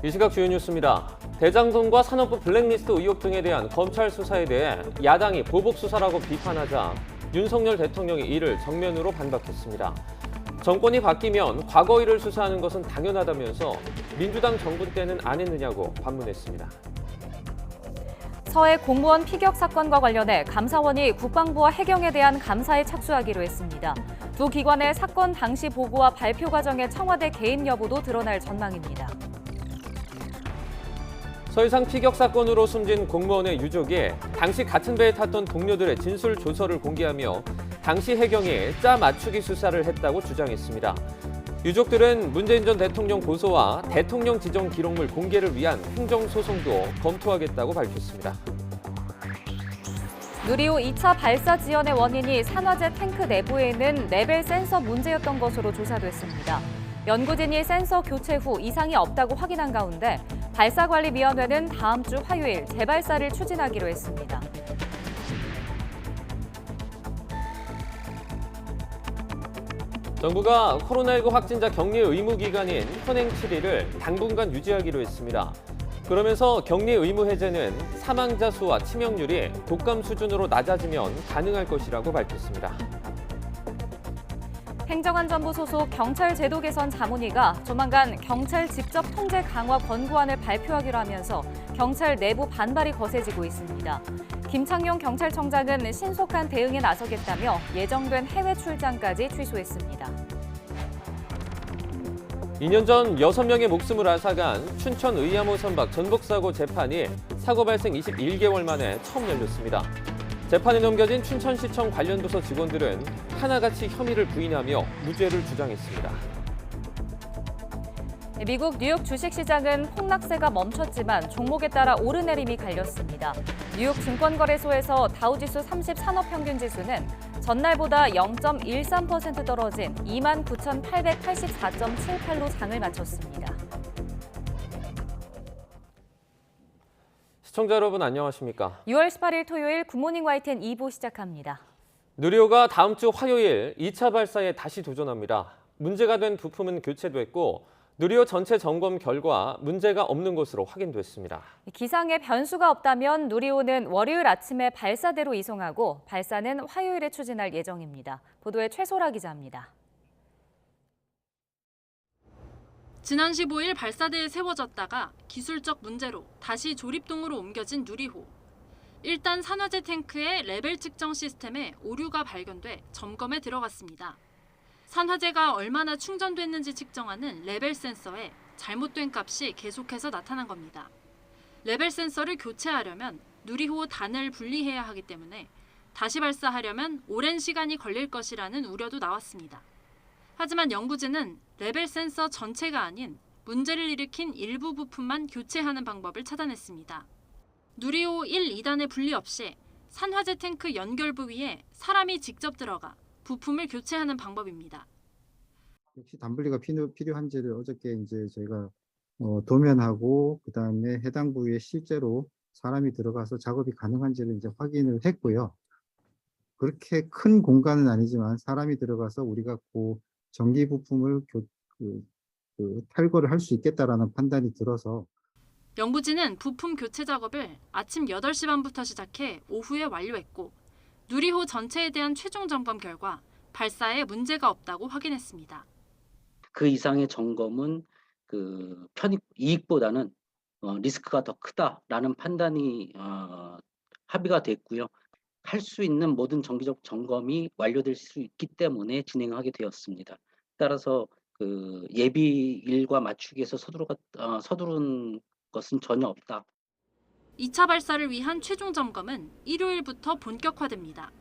이 시각 주요 뉴스입니다. 대장동과 산업부 블랙리스트 의혹 등에 대한 검찰 수사에 대해 야당이 보복 수사라고 비판하자 윤석열 대통령이 이를 정면으로 반박했습니다. 정권이 바뀌면 과거 일을 수사하는 것은 당연하다면서 민주당 정부 때는 안 했느냐고 반문했습니다. 서해 공무원 피격 사건과 관련해 감사원이 국방부와 해경에 대한 감사에 착수하기로 했습니다. 두 기관의 사건 당시 보고와 발표 과정의 청와대 개입 여부도 드러날 전망입니다. 서해상 피격 사건으로 숨진 공무원의 유족이 당시 같은 배에 탔던 동료들의 진술 조서를 공개하며 당시 해경이 짜 맞추기 수사를 했다고 주장했습니다. 유족들은 문재인 전 대통령 고소와 대통령 지정 기록물 공개를 위한 행정소송도 검토하겠다고 밝혔습니다. 누리호 2차 발사 지연의 원인이 산화제 탱크 내부에 있는 레벨 센서 문제였던 것으로 조사됐습니다. 연구진이 센서 교체 후 이상이 없다고 확인한 가운데 발사관리위원회는 다음 주 화요일 재발사를 추진하기로 했습니다. 정부가 코로나19 확진자 격리 의무 기간인 현행 7일을 당분간 유지하기로 했습니다. 그러면서 격리 의무 해제는 사망자 수와 치명률이 독감 수준으로 낮아지면 가능할 것이라고 밝혔습니다. 행정안전부 소속 경찰 제도 개선 자문위가 조만간 경찰 직접 통제 강화 권고안을 발표하기로 하면서 경찰 내부 반발이 거세지고 있습니다. 김창룡 경찰청장은 신속한 대응에 나서겠다며 예정된 해외 출장까지 취소했습니다. 2년 전 6명의 목숨을 앗아간 춘천 의암호 선박 전복사고 재판이 사고 발생 21개월 만에 처음 열렸습니다. 재판에 넘겨진 춘천시청 관련 부서 직원들은 하나같이 혐의를 부인하며 무죄를 주장했습니다. 미국 뉴욕 주식시장은 폭락세가 멈췄지만 종목에 따라 오르내림이 갈렸습니다. 뉴욕 증권거래소에서 다우지수 30 산업평균지수는 전날보다 0.13% 떨어진 29,884.78로 장을 마쳤습니다. 시청자 여러분 안녕하십니까? 6월 18일 토요일 굿모닝 YTN 2부 시작합니다. 누리호가 다음 주 화요일 2차 발사에 다시 도전합니다. 문제가 된 부품은 교체됐고 누리호 전체 점검 결과 문제가 없는 것으로 확인됐습니다. 기상에 변수가 없다면 누리호는 월요일 아침에 발사대로 이송하고 발사는 화요일에 추진할 예정입니다. 보도에 최소라 기자입니다. 지난 15일 발사대에 세워졌다가 기술적 문제로 다시 조립동으로 옮겨진 누리호. 일단 산화제 탱크의 레벨 측정 시스템에 오류가 발견돼 점검에 들어갔습니다. 산화제가 얼마나 충전됐는지 측정하는 레벨 센서에 잘못된 값이 계속해서 나타난 겁니다. 레벨 센서를 교체하려면 누리호 단을 분리해야 하기 때문에 다시 발사하려면 오랜 시간이 걸릴 것이라는 우려도 나왔습니다. 하지만 연구진은 레벨 센서 전체가 아닌 문제를 일으킨 일부 부품만 교체하는 방법을 찾아냈습니다. 누리호 1, 2단의 분리 없이 산화제 탱크 연결부 위에 사람이 직접 들어가 부품을 교체하는 방법입니다. 역시 단분리가 필요한지를 어저께 이제 저희가 도면하고 그다음에 해당 부위에 실제로 사람이 들어가서 작업이 가능한지를 이제 확인을 했고요. 그렇게 큰 공간은 아니지만 사람이 들어가서 우리가 그 전기 부품을 탈거를 할 수 있겠다라는 판단이 들어서 연구진은 부품 교체 작업을 아침 8시 반부터 시작해 오후에 완료했고 누리호 전체에 대한 최종 점검 결과 발사에 문제가 없다고 확인했습니다. 그 이상의 점검은 이익보다는 리스크가 더 크다라는 판단이 합의가 됐고요. 할 수 있는 모든 정기적 점검이 완료될 수 있기 때문에 진행하게 되었습니다. 따라서 예비일과 맞추기 위해서 서두른 것은 전혀 없다. 2차 발사를 위한 최종 점검은 일요일부터 본격화됩니다.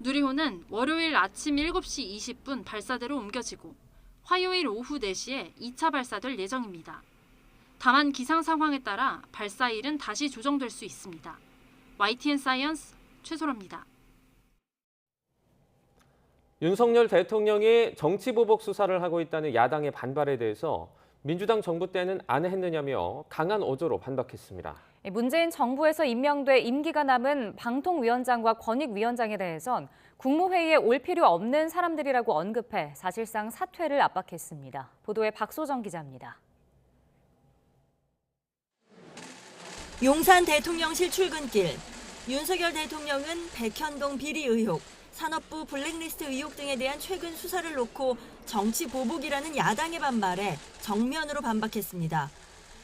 누리호는 월요일 아침 7시 20분 발사대로 옮겨지고 화요일 오후 4시에 2차 발사될 예정입니다. 다만 기상 상황에 따라 발사일은 다시 조정될 수 있습니다. YTN 사이언스 최소라입니다. 윤석열 대통령이 정치보복 수사를 하고 있다는 야당의 반발에 대해서 민주당 정부 때는 안 했느냐며 강한 어조로 반박했습니다. 문재인 정부에서 임명돼 임기가 남은 방통위원장과 권익위원장에 대해선 국무회의에 올 필요 없는 사람들이라고 언급해 사실상 사퇴를 압박했습니다. 보도에 박소정 기자입니다. 용산 대통령실 출근길, 윤석열 대통령은 백현동 비리 의혹, 산업부 블랙리스트 의혹 등에 대한 최근 수사를 놓고 정치 보복이라는 야당의 반발에 정면으로 반박했습니다.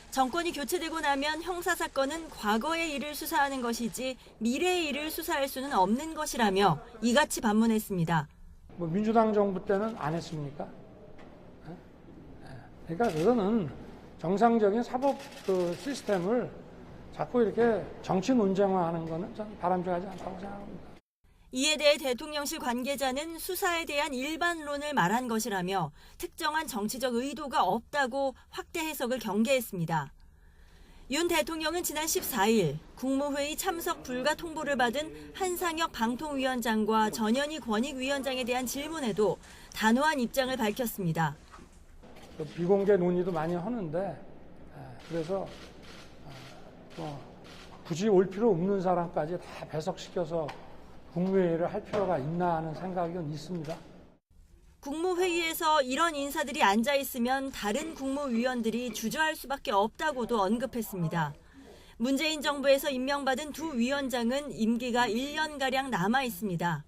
정권이 교체되고 나면 형사사건은 과거의 일을 수사하는 것이지 미래의 일을 수사할 수는 없는 것이라며 이같이 반문했습니다. 민주당 정부 때는 안 했습니까? 그러니까 그거는 정상적인 사법 시스템을 자꾸 이렇게 정치 논쟁화하는 거는 저는 바람직하지 않다고 생각합니다. 이에 대해 대통령실 관계자는 수사에 대한 일반론을 말한 것이라며 특정한 정치적 의도가 없다고 확대 해석을 경계했습니다. 윤 대통령은 지난 14일 국무회의 참석 불가 통보를 받은 한상혁 방통위원장과 전현희 권익위원장에 대한 질문에도 단호한 입장을 밝혔습니다. 비공개 논의도 많이 하는데 그래서 굳이 올 필요 없는 사람까지 다 배석시켜서 국무회의를 할 필요가 있나 하는 생각은 있습니다. 국무회의에서 이런 인사들이 앉아있으면 다른 국무위원들이 주저할 수밖에 없다고도 언급했습니다. 문재인 정부에서 임명받은 두 위원장은 임기가 1년가량 남아있습니다.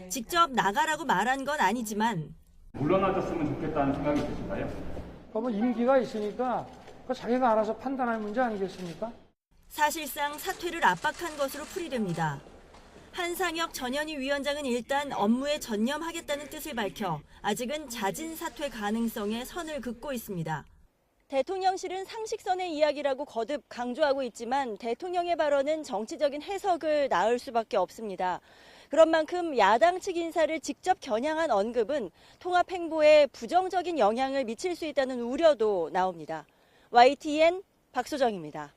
직접 나가라고 말한 건 아니지만 물러나줬으면 좋겠다는 생각이 드신가요? 임기가 있으니까 자기가 알아서 판단할 문제 아니겠습니까? 사실상 사퇴를 압박한 것으로 풀이됩니다. 한상혁 전현희 위원장은 일단 업무에 전념하겠다는 뜻을 밝혀 아직은 잦은 사퇴 가능성에 선을 긋고 있습니다. 대통령실은 상식선의 이야기라고 거듭 강조하고 있지만 대통령의 발언은 정치적인 해석을 낳을 수밖에 없습니다. 그런 만큼 야당 측 인사를 직접 겨냥한 언급은 통합 행보에 부정적인 영향을 미칠 수 있다는 우려도 나옵니다. YTN 박소정입니다.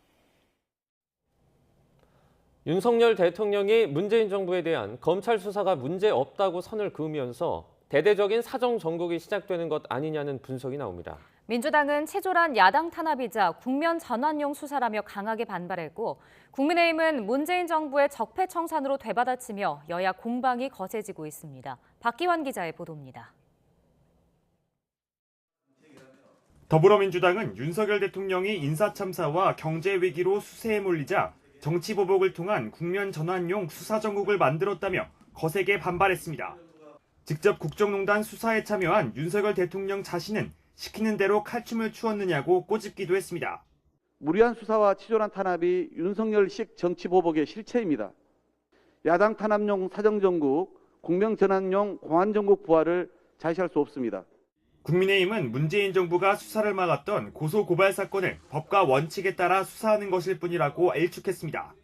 윤석열 대통령이 문재인 정부에 대한 검찰 수사가 문제 없다고 선을 그으면서 대대적인 사정 정국이 시작되는 것 아니냐는 분석이 나옵니다. 민주당은 치졸한 야당 탄압이자 국면 전환용 수사라며 강하게 반발했고 국민의힘은 문재인 정부의 적폐청산으로 되받아치며 여야 공방이 거세지고 있습니다. 박기환 기자의 보도입니다. 더불어민주당은 윤석열 대통령이 인사참사와 경제위기로 수세에 몰리자 정치보복을 통한 국면 전환용 수사정국을 만들었다며 거세게 반발했습니다. 직접 국정농단 수사에 참여한 윤석열 대통령 자신은 시키는 대로 칼춤을 추었느냐고 꼬집기도 했습니다. 무리한 수사와 치졸한 탄압이 윤석열식 정치보복의 실체입니다. 야당 탄압용 사정정국, 국면전환용 공안정국 부활을 자시할 수 없습니다. 국민의힘은 문재인 정부가 수사를 막았던 고소고발 사건을 법과 원칙에 따라 수사하는 것일 뿐이라고 일축했습니다.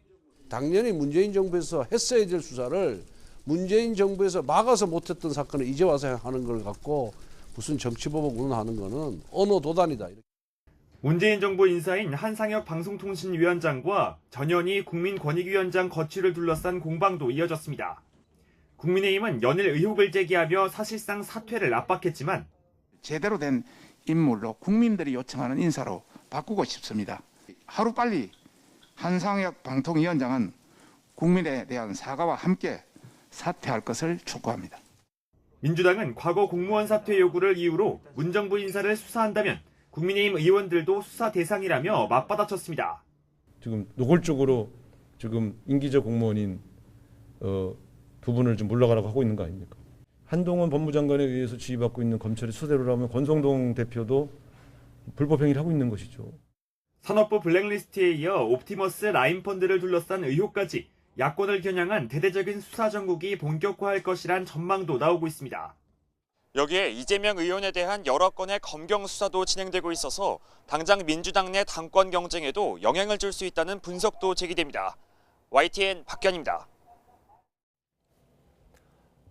당연히 문재인 정부에서 했어야 될 수사를 문재인 정부에서 막아서 못했던 사건을 이제 와서 하는 걸 갖고 무슨 정치보복 운운하는 거는 언어 도단이다. 문재인 정부 인사인 한상혁 방송통신위원장과 전현희 국민권익위원장 거취를 둘러싼 공방도 이어졌습니다. 국민의힘은 연일 의혹을 제기하며 사실상 사퇴를 압박했지만 제대로 된 인물로 국민들이 요청하는 인사로 바꾸고 싶습니다. 하루빨리 한상혁 방통위원장은 국민에 대한 사과와 함께 사퇴할 것을 촉구합니다. 민주당은 과거 공무원 사퇴 요구를 이유로 문정부 인사를 수사한다면 국민의힘 의원들도 수사 대상이라며 맞받아쳤습니다. 지금 노골적으로 지금 임기적 공무원인 두 분을 좀 물러가라고 하고 있는 거 아닙니까? 한동훈 법무장관에 의해서 지휘받고 있는 검찰의 수대로라면 권성동 대표도 불법 행위를 하고 있는 것이죠. 산업부 블랙리스트에 이어 옵티머스 라인펀드를 둘러싼 의혹까지 야권을 겨냥한 대대적인 수사 정국이 본격화할 것이란 전망도 나오고 있습니다. 여기에 이재명 의원에 대한 여러 건의 검경 수사도 진행되고 있어서 당장 민주당 내 당권 경쟁에도 영향을 줄 수 있다는 분석도 제기됩니다. YTN 박견입니다.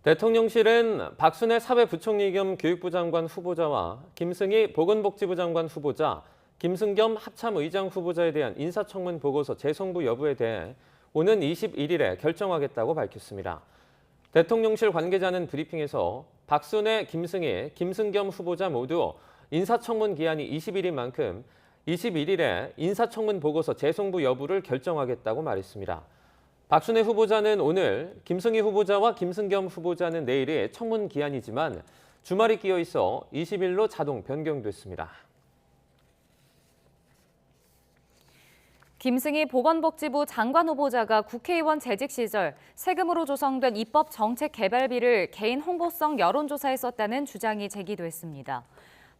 대통령실은 박순애 사회부총리 겸 교육부 장관 후보자와 김승희 보건복지부 장관 후보자, 김승겸 합참의장 후보자에 대한 인사청문 보고서 재송부 여부에 대해 오는 21일에 결정하겠다고 밝혔습니다. 대통령실 관계자는 브리핑에서 박순애, 김승희, 김승겸 후보자 모두 인사청문 기한이 20일인 만큼 21일에 인사청문 보고서 재송부 여부를 결정하겠다고 말했습니다. 박순애 후보자는 오늘, 김승희 후보자와 김승겸 후보자는 내일이 청문 기한이지만 주말이 끼어 있어 20일로 자동 변경됐습니다. 김승희 보건복지부 장관 후보자가 국회의원 재직 시절 세금으로 조성된 입법 정책 개발비를 개인 홍보성 여론조사에 썼다는 주장이 제기됐습니다.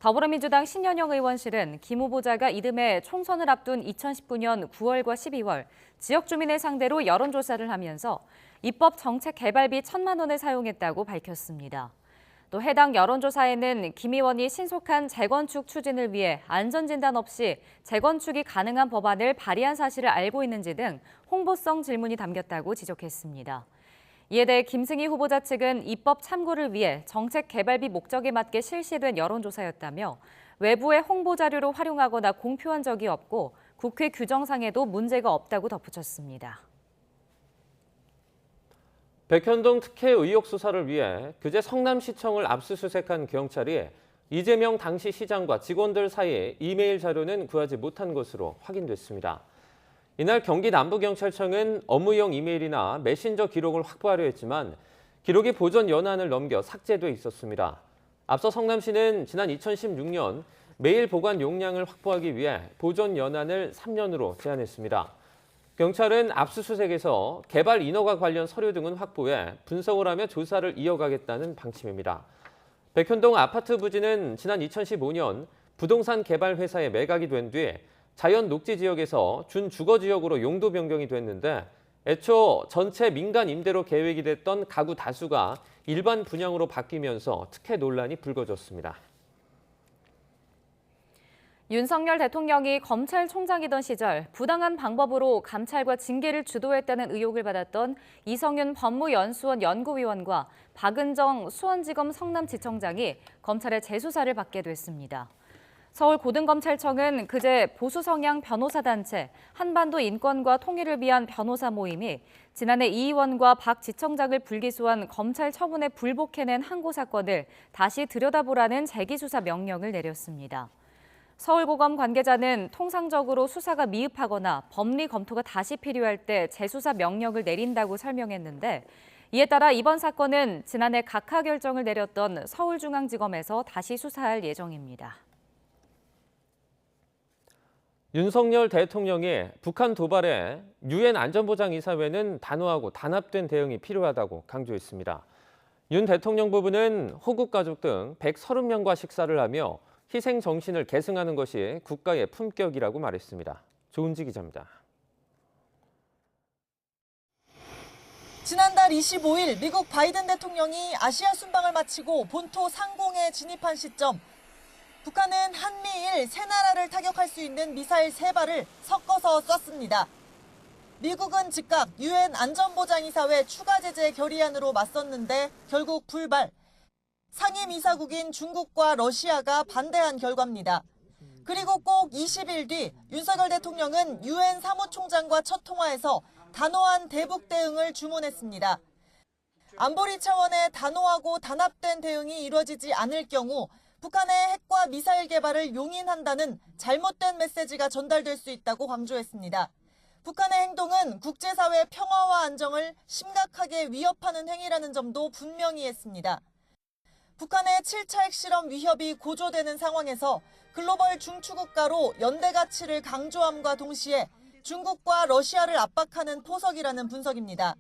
더불어민주당 신현영 의원실은 김 후보자가 이듬해 총선을 앞둔 2019년 9월과 12월 지역 주민을 상대로 여론조사를 하면서 입법 정책 개발비 1,000만 원을 사용했다고 밝혔습니다. 또 해당 여론조사에는 김 의원이 신속한 재건축 추진을 위해 안전진단 없이 재건축이 가능한 법안을 발의한 사실을 알고 있는지 등 홍보성 질문이 담겼다고 지적했습니다. 이에 대해 김승희 후보자 측은 입법 참고를 위해 정책 개발비 목적에 맞게 실시된 여론조사였다며 외부의 홍보 자료로 활용하거나 공표한 적이 없고 국회 규정상에도 문제가 없다고 덧붙였습니다. 백현동 특혜 의혹 수사를 위해 그제 성남시청을 압수수색한 경찰이 이재명 당시 시장과 직원들 사이의 이메일 자료는 구하지 못한 것으로 확인됐습니다. 이날 경기 남부경찰청은 업무용 이메일이나 메신저 기록을 확보하려 했지만 기록이 보존 연한을 넘겨 삭제돼 있었습니다. 앞서 성남시는 지난 2016년 메일 보관 용량을 확보하기 위해 보존 연한을 3년으로 제한했습니다. 경찰은 압수수색에서 개발 인허가 관련 서류 등은 확보해 분석을 하며 조사를 이어가겠다는 방침입니다. 백현동 아파트 부지는 지난 2015년 부동산 개발 회사에 매각이 된 뒤 자연 녹지 지역에서 준주거 지역으로 용도 변경이 됐는데 애초 전체 민간 임대로 계획이 됐던 가구 다수가 일반 분양으로 바뀌면서 특혜 논란이 불거졌습니다. 윤석열 대통령이 검찰총장이던 시절 부당한 방법으로 감찰과 징계를 주도했다는 의혹을 받았던 이성윤 법무연수원 연구위원과 박은정 수원지검 성남지청장이 검찰의 재수사를 받게 됐습니다. 서울고등검찰청은 그제 보수성향 변호사단체 한반도 인권과 통일을 위한 변호사 모임이 지난해 이 의원과 박 지청장을 불기소한 검찰 처분에 불복해낸 항고 사건을 다시 들여다보라는 재기수사 명령을 내렸습니다. 서울고검 관계자는 통상적으로 수사가 미흡하거나 법리 검토가 다시 필요할 때 재수사 명령을 내린다고 설명했는데 이에 따라 이번 사건은 지난해 각하 결정을 내렸던 서울중앙지검에서 다시 수사할 예정입니다. 윤석열 대통령이 북한 도발에 유엔 안전보장이사회는 단호하고 단합된 대응이 필요하다고 강조했습니다. 윤 대통령 부부는 호국 가족 등 130명과 식사를 하며 희생 정신을 계승하는 것이 국가의 품격이라고 말했습니다. 조은지 기자입니다. 지난달 25일 미국 바이든 대통령이 아시아 순방을 마치고 본토 상공에 진입한 시점, 북한은 한미일 세 나라를 타격할 수 있는 미사일 3발을 섞어서 쐈습니다. 미국은 즉각 유엔 안전보장이사회 추가 제재 결의안으로 맞섰는데 결국 불발. 상임이사국인 중국과 러시아가 반대한 결과입니다. 그리고 꼭 20일 뒤 윤석열 대통령은 유엔 사무총장과 첫 통화에서 단호한 대북 대응을 주문했습니다. 안보리 차원의 단호하고 단합된 대응이 이루어지지 않을 경우 북한의 핵과 미사일 개발을 용인한다는 잘못된 메시지가 전달될 수 있다고 강조했습니다. 북한의 행동은 국제사회 평화와 안정을 심각하게 위협하는 행위라는 점도 분명히 했습니다. 북한의 7차 핵실험 위협이 고조되는 상황에서 글로벌 중추국가로 연대 가치를 강조함과 동시에 중국과 러시아를 압박하는 포석이라는 분석입니다.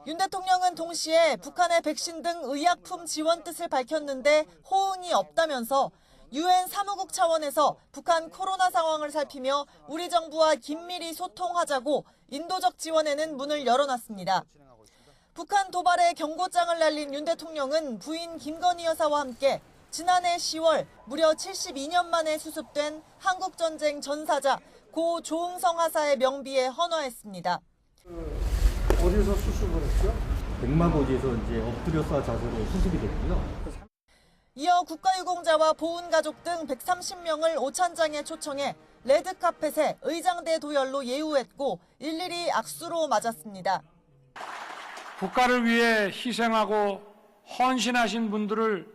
윤 대통령은 동시에 북한의 백신 등 의약품 지원 뜻을 밝혔는데 호응이 없다면서 유엔 사무국 차원에서 북한 코로나 상황을 살피며 우리 정부와 긴밀히 소통하자고 인도적 지원에는 문을 열어놨습니다. 북한 도발에 경고장을 날린 윤 대통령은 부인 김건희 여사와 함께 지난해 10월 무려 72년 만에 수습된 한국전쟁 전사자 고 조응성 하사의 명비에 헌화했습니다. 어디서 수습을 했죠? 백마고지에서 이제 엎드려서 자세로 수습이 됐고요. 이어 국가유공자와 보훈가족 등 130명을 오찬장에 초청해 레드카펫에 의장대 도열로 예우했고 일일이 악수로 맞았습니다. 국가를 위해 희생하고 헌신하신 분들을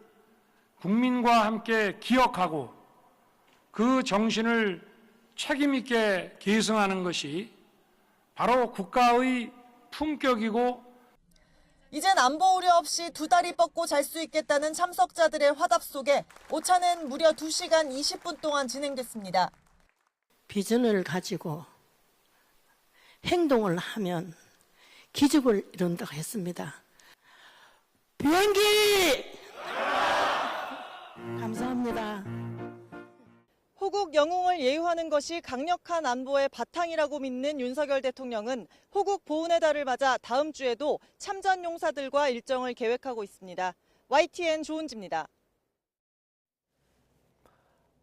국민과 함께 기억하고 그 정신을 책임 있게 계승하는 것이 바로 국가의 품격이고 이젠 안보 우려 없이 두 다리 뻗고 잘 수 있겠다는 참석자들의 화답 속에 오찬은 무려 2시간 20분 동안 진행됐습니다. 비전을 가지고 행동을 하면 기적을 이룬다고 했습니다. 비행기! 감사합니다. 호국 영웅을 예우하는 것이 강력한 안보의 바탕이라고 믿는 윤석열 대통령은 호국 보훈의 달을 맞아 다음 주에도 참전 용사들과 일정을 계획하고 있습니다. YTN 조은지입니다.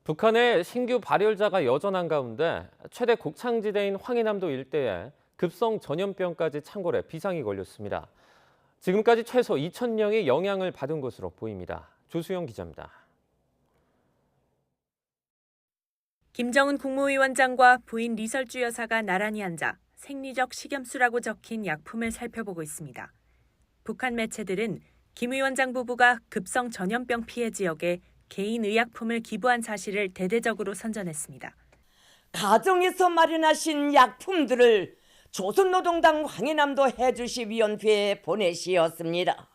북한의 신규 발열자가 여전한 가운데 최대 곡창지대인 황해남도 일대에 급성 전염병까지 창궐해 비상이 걸렸습니다. 지금까지 최소 2,000명이 영향을 받은 것으로 보입니다. 조수영 기자입니다. 김정은 국무위원장과 부인 리설주 여사가 나란히 앉아 생리적 식염수라고 적힌 약품을 살펴보고 있습니다. 북한 매체들은 김 위원장 부부가 급성 전염병 피해 지역에 개인 의약품을 기부한 사실을 대대적으로 선전했습니다. 가정에서 마련하신 약품들을 조선노동당 황해남도 해주시위원회에 보내시었습니다.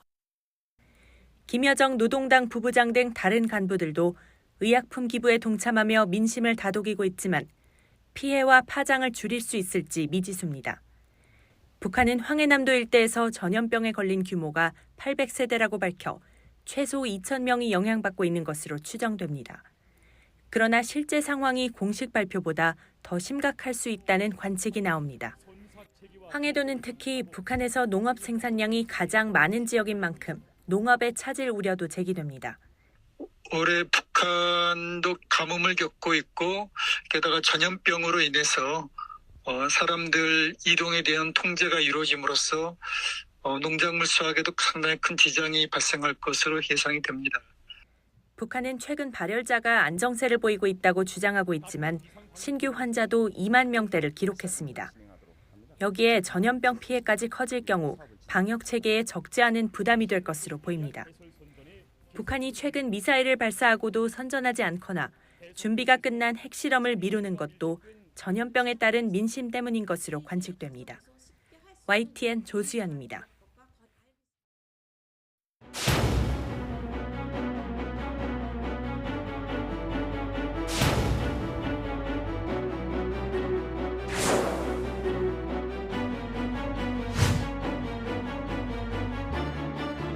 김여정 노동당 부부장 등 다른 간부들도 의약품 기부에 동참하며 민심을 다독이고 있지만 피해와 파장을 줄일 수 있을지 미지수입니다. 북한은 황해남도 일대에서 전염병에 걸린 규모가 800세대라고 밝혀 최소 2,000명이 영향받고 있는 것으로 추정됩니다. 그러나 실제 상황이 공식 발표보다 더 심각할 수 있다는 관측이 나옵니다. 황해도는 특히 북한에서 농업 생산량이 가장 많은 지역인 만큼 농업에 차질 우려도 제기됩니다. 올해 북한도 가뭄을 겪고 있고 게다가 전염병으로 인해서 사람들 이동에 대한 통제가 이루어짐으로써 농작물 수확에도 상당히 큰 지장이 발생할 것으로 예상이 됩니다. 북한은 최근 발열자가 안정세를 보이고 있다고 주장하고 있지만 신규 환자도 2만 명대를 기록했습니다. 여기에 전염병 피해까지 커질 경우 방역 체계에 적지 않은 부담이 될 것으로 보입니다. 북한이 최근 미사일을 발사하고도 선전하지 않거나 준비가 끝난 핵실험을 미루는 것도 전염병에 따른 민심 때문인 것으로 관측됩니다. YTN 조수연입니다.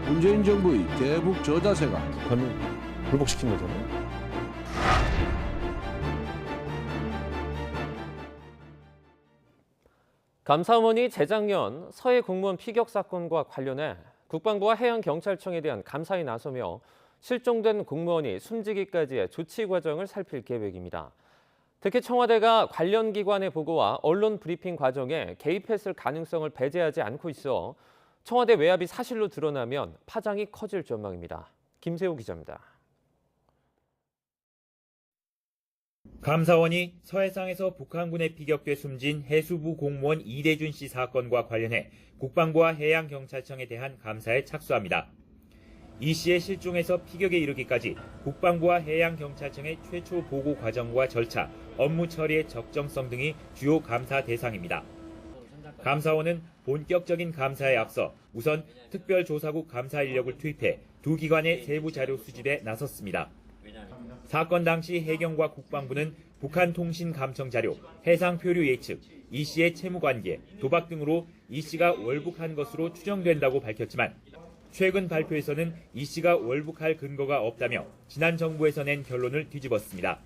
문재인 정부의 대북 저자세가 북한을 굴복시킨 거잖아요. 감사원이 재작년 서해 공무원 피격 사건과 관련해 국방부와 해양경찰청에 대한 감사에 나서며 실종된 공무원이 숨지기까지의 조치 과정을 살필 계획입니다. 특히 청와대가 관련 기관의 보고와 언론 브리핑 과정에 개입했을 가능성을 배제하지 않고 있어 청와대 외압이 사실로 드러나면 파장이 커질 전망입니다. 김세호 기자입니다. 감사원이 서해상에서 북한군에 피격돼 숨진 해수부 공무원 이대준 씨 사건과 관련해 국방부와 해양경찰청에 대한 감사에 착수합니다. 이 씨의 실종에서 피격에 이르기까지 국방부와 해양경찰청의 최초 보고 과정과 절차, 업무 처리의 적정성 등이 주요 감사 대상입니다. 감사원은 본격적인 감사에 앞서 우선 특별조사국 감사 인력을 투입해 두 기관의 세부 자료 수집에 나섰습니다. 사건 당시 해경과 국방부는 북한 통신 감청 자료, 해상 표류 예측, 이 씨의 채무관계, 도박 등으로 이 씨가 월북한 것으로 추정된다고 밝혔지만 최근 발표에서는 이 씨가 월북할 근거가 없다며 지난 정부에서 낸 결론을 뒤집었습니다.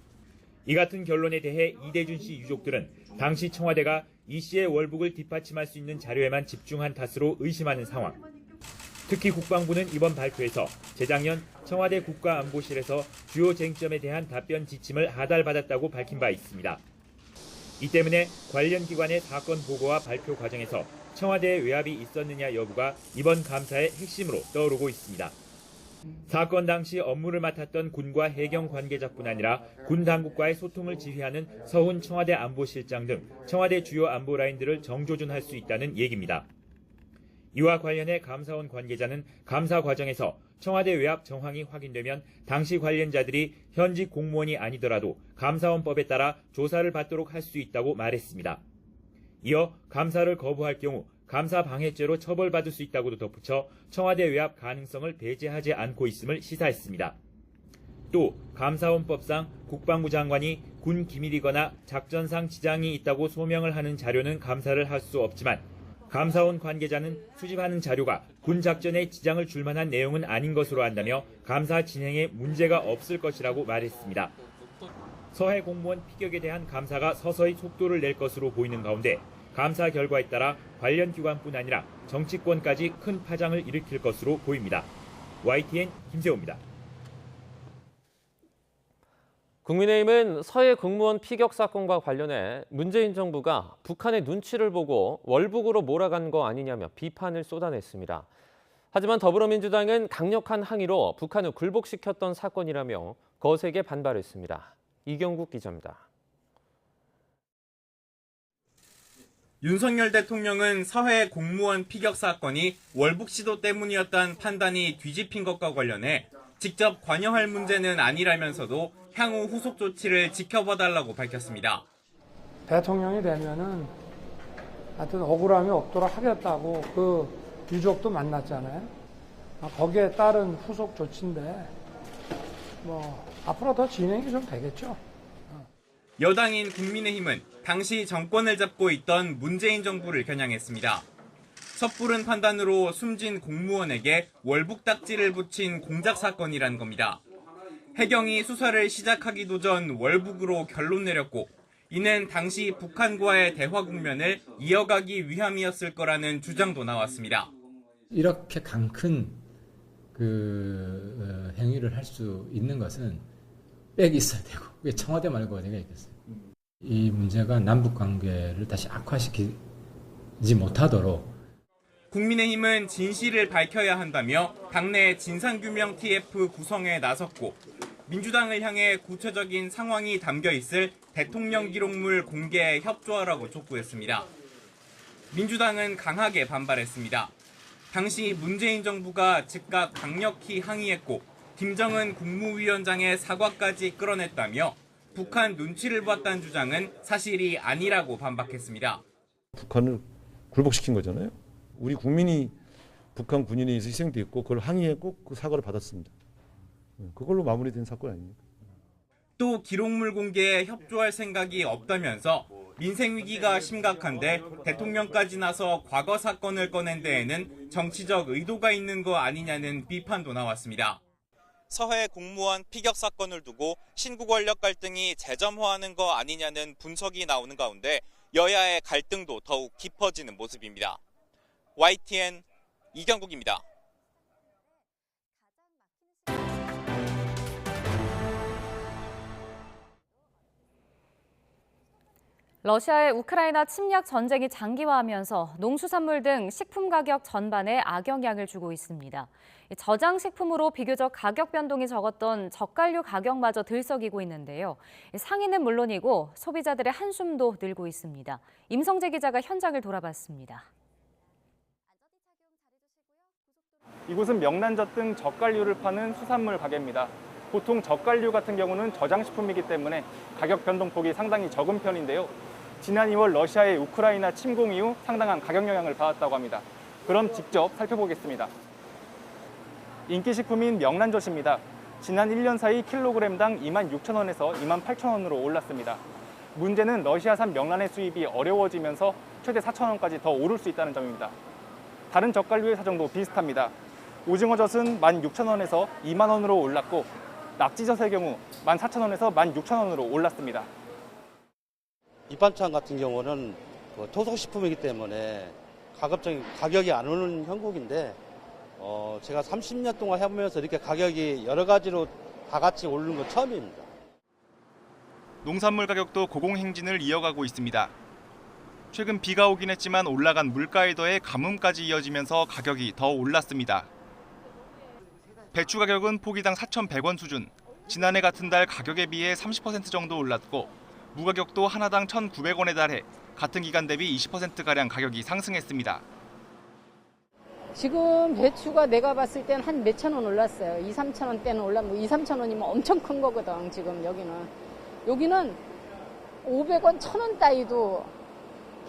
이 같은 결론에 대해 이대준 씨 유족들은 당시 청와대가 이 씨의 월북을 뒷받침할 수 있는 자료에만 집중한 탓으로 의심하는 상황. 특히 국방부는 이번 발표에서 재작년 청와대 국가안보실에서 주요 쟁점에 대한 답변 지침을 하달받았다고 밝힌 바 있습니다. 이 때문에 관련 기관의 사건 보고와 발표 과정에서 청와대의 외압이 있었느냐 여부가 이번 감사의 핵심으로 떠오르고 있습니다. 사건 당시 업무를 맡았던 군과 해경 관계자뿐 아니라 군 당국과의 소통을 지휘하는 서훈 청와대 안보실장 등 청와대 주요 안보 라인들을 정조준할 수 있다는 얘기입니다. 이와 관련해 감사원 관계자는 감사 과정에서 청와대 외압 정황이 확인되면 당시 관련자들이 현직 공무원이 아니더라도 감사원법에 따라 조사를 받도록 할 수 있다고 말했습니다. 이어 감사를 거부할 경우 감사 방해죄로 처벌받을 수 있다고도 덧붙여 청와대 외압 가능성을 배제하지 않고 있음을 시사했습니다. 또 감사원법상 국방부 장관이 군 기밀이거나 작전상 지장이 있다고 소명을 하는 자료는 감사를 할 수 없지만 감사원 관계자는 수집하는 자료가 군 작전에 지장을 줄 만한 내용은 아닌 것으로 안다며 감사 진행에 문제가 없을 것이라고 말했습니다. 서해 공무원 피격에 대한 감사가 서서히 속도를 낼 것으로 보이는 가운데 감사 결과에 따라 관련 기관뿐 아니라 정치권까지 큰 파장을 일으킬 것으로 보입니다. YTN 김세호입니다. 국민의힘은 서해 공무원 피격 사건과 관련해 문재인 정부가 북한의 눈치를 보고 월북으로 몰아간 거 아니냐며 비판을 쏟아냈습니다. 하지만 더불어민주당은 강력한 항의로 북한을 굴복시켰던 사건이라며 거세게 반발했습니다. 이경국 기자입니다. 윤석열 대통령은 서해 공무원 피격 사건이 월북 시도 때문이었다는 판단이 뒤집힌 것과 관련해 직접 관여할 문제는 아니라면서도 향후 후속 조치를 지켜봐달라고 밝혔습니다. 대통령이 되면은 하여튼 억울함이 없도록 하겠다고 그 유족도 만났잖아요. 거기에 따른 후속 조치인데 앞으로 더 진행이 좀 되겠죠. 여당인 국민의힘은 당시 정권을 잡고 있던 문재인 정부를 겨냥했습니다. 섣부른 판단으로 숨진 공무원에게 월북 딱지를 붙인 공작 사건이란 겁니다. 해경이 수사를 시작하기도 전 월북으로 결론 내렸고 이는 당시 북한과의 대화 국면을 이어가기 위함이었을 거라는 주장도 나왔습니다. 이렇게 강큰 행위를 할 수 있는 것은 빽이 있어야 되고 왜 청와대 말고 어디가 있겠어요. 이 문제가 남북 관계를 다시 악화시키지 못하도록 국민의힘은 진실을 밝혀야 한다며 당내 진상규명 TF 구성에 나섰고 민주당을 향해 구체적인 상황이 담겨 있을 대통령 기록물 공개에 협조하라고 촉구했습니다. 민주당은 강하게 반발했습니다. 당시 문재인 정부가 즉각 강력히 항의했고 김정은 국무위원장의 사과까지 끌어냈다며 북한 눈치를 봤다는 주장은 사실이 아니라고 반박했습니다. 북한을 굴복시킨 거잖아요. 우리 국민이 북한 군인에 의해서 희생됐고 그걸 항의했고 그 사과를 받았습니다. 그걸로 마무리된 사건 아닙니까? 또 기록물 공개에 협조할 생각이 없다면서 민생 위기가 심각한데 대통령까지 나서 과거 사건을 꺼낸 데에는 정치적 의도가 있는 거 아니냐는 비판도 나왔습니다. 서해 공무원 피격 사건을 두고 신구 권력 갈등이 재점화하는 거 아니냐는 분석이 나오는 가운데 여야의 갈등도 더욱 깊어지는 모습입니다. YTN 이경국입니다. 러시아의 우크라이나 침략 전쟁이 장기화하면서 농수산물 등 식품 가격 전반에 악영향을 주고 있습니다. 저장 식품으로 비교적 가격 변동이 적었던 젓갈류 가격마저 들썩이고 있는데요. 상인은 물론이고 소비자들의 한숨도 늘고 있습니다. 임성재 기자가 현장을 돌아봤습니다. 이곳은 명란젓 등 젓갈류를 파는 수산물 가게입니다. 보통 젓갈류 같은 경우는 저장식품이기 때문에 가격 변동폭이 상당히 적은 편인데요. 지난 2월 러시아의 우크라이나 침공 이후 상당한 가격 영향을 받았다고 합니다. 그럼 직접 살펴보겠습니다. 인기 식품인 명란젓입니다. 지난 1년 사이 킬로그램당 26,000원에서 28,000원으로 올랐습니다. 문제는 러시아산 명란의 수입이 어려워지면서 최대 4,000원까지 더 오를 수 있다는 점입니다. 다른 젓갈류의 사정도 비슷합니다. 오징어젓은 16,000원에서 2만 원으로 올랐고 낙지젓의 경우 14,000원에서 16,000원으로 올랐습니다. 밑반찬 같은 경우는 토속식품이기 때문에 가격이 안 오르는 형국인데 제가 30년 동안 해보면서 이렇게 가격이 여러 가지로 다 같이 오르는 건 처음입니다. 농산물 가격도 고공행진을 이어가고 있습니다. 최근 비가 오긴 했지만 올라간 물가에 더해 가뭄까지 이어지면서 가격이 더 올랐습니다. 배추 가격은 포기당 4,100원 수준, 지난해 같은 달 가격에 비해 30% 정도 올랐고 무 가격도 하나당 1,900원에 달해 같은 기간 대비 20%가량 가격이 상승했습니다. 지금 배추가 내가 봤을 때는 한 몇천 원 올랐어요. 2, 3천 원대는 올라면 2, 3천 원이면 엄청 큰 거거든. 지금 여기는 500원, 1,000원 따위도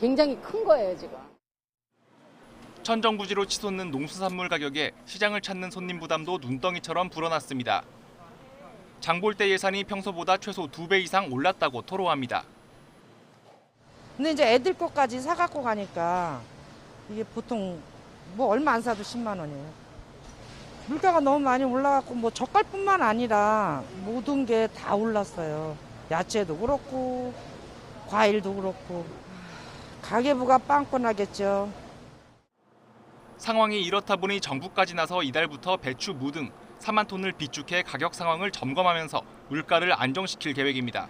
굉장히 큰 거예요, 지금. 천정부지로 치솟는 농수산물 가격에 시장을 찾는 손님 부담도 눈덩이처럼 불어났습니다. 장볼 때 예산이 평소보다 최소 2배 이상 올랐다고 토로합니다. 근데 이제 애들 것까지 사갖고 가니까 이게 보통 뭐 얼마 안 사도 10만 원이에요. 물가가 너무 많이 올라갖고 뭐 젓갈뿐만 아니라 모든 게 다 올랐어요. 야채도 그렇고 과일도 그렇고 가계부가 빵꾸나겠죠. 상황이 이렇다 보니 정부까지 나서 이달부터 배추, 무 등 4만 톤을 비축해 가격 상황을 점검하면서 물가를 안정시킬 계획입니다.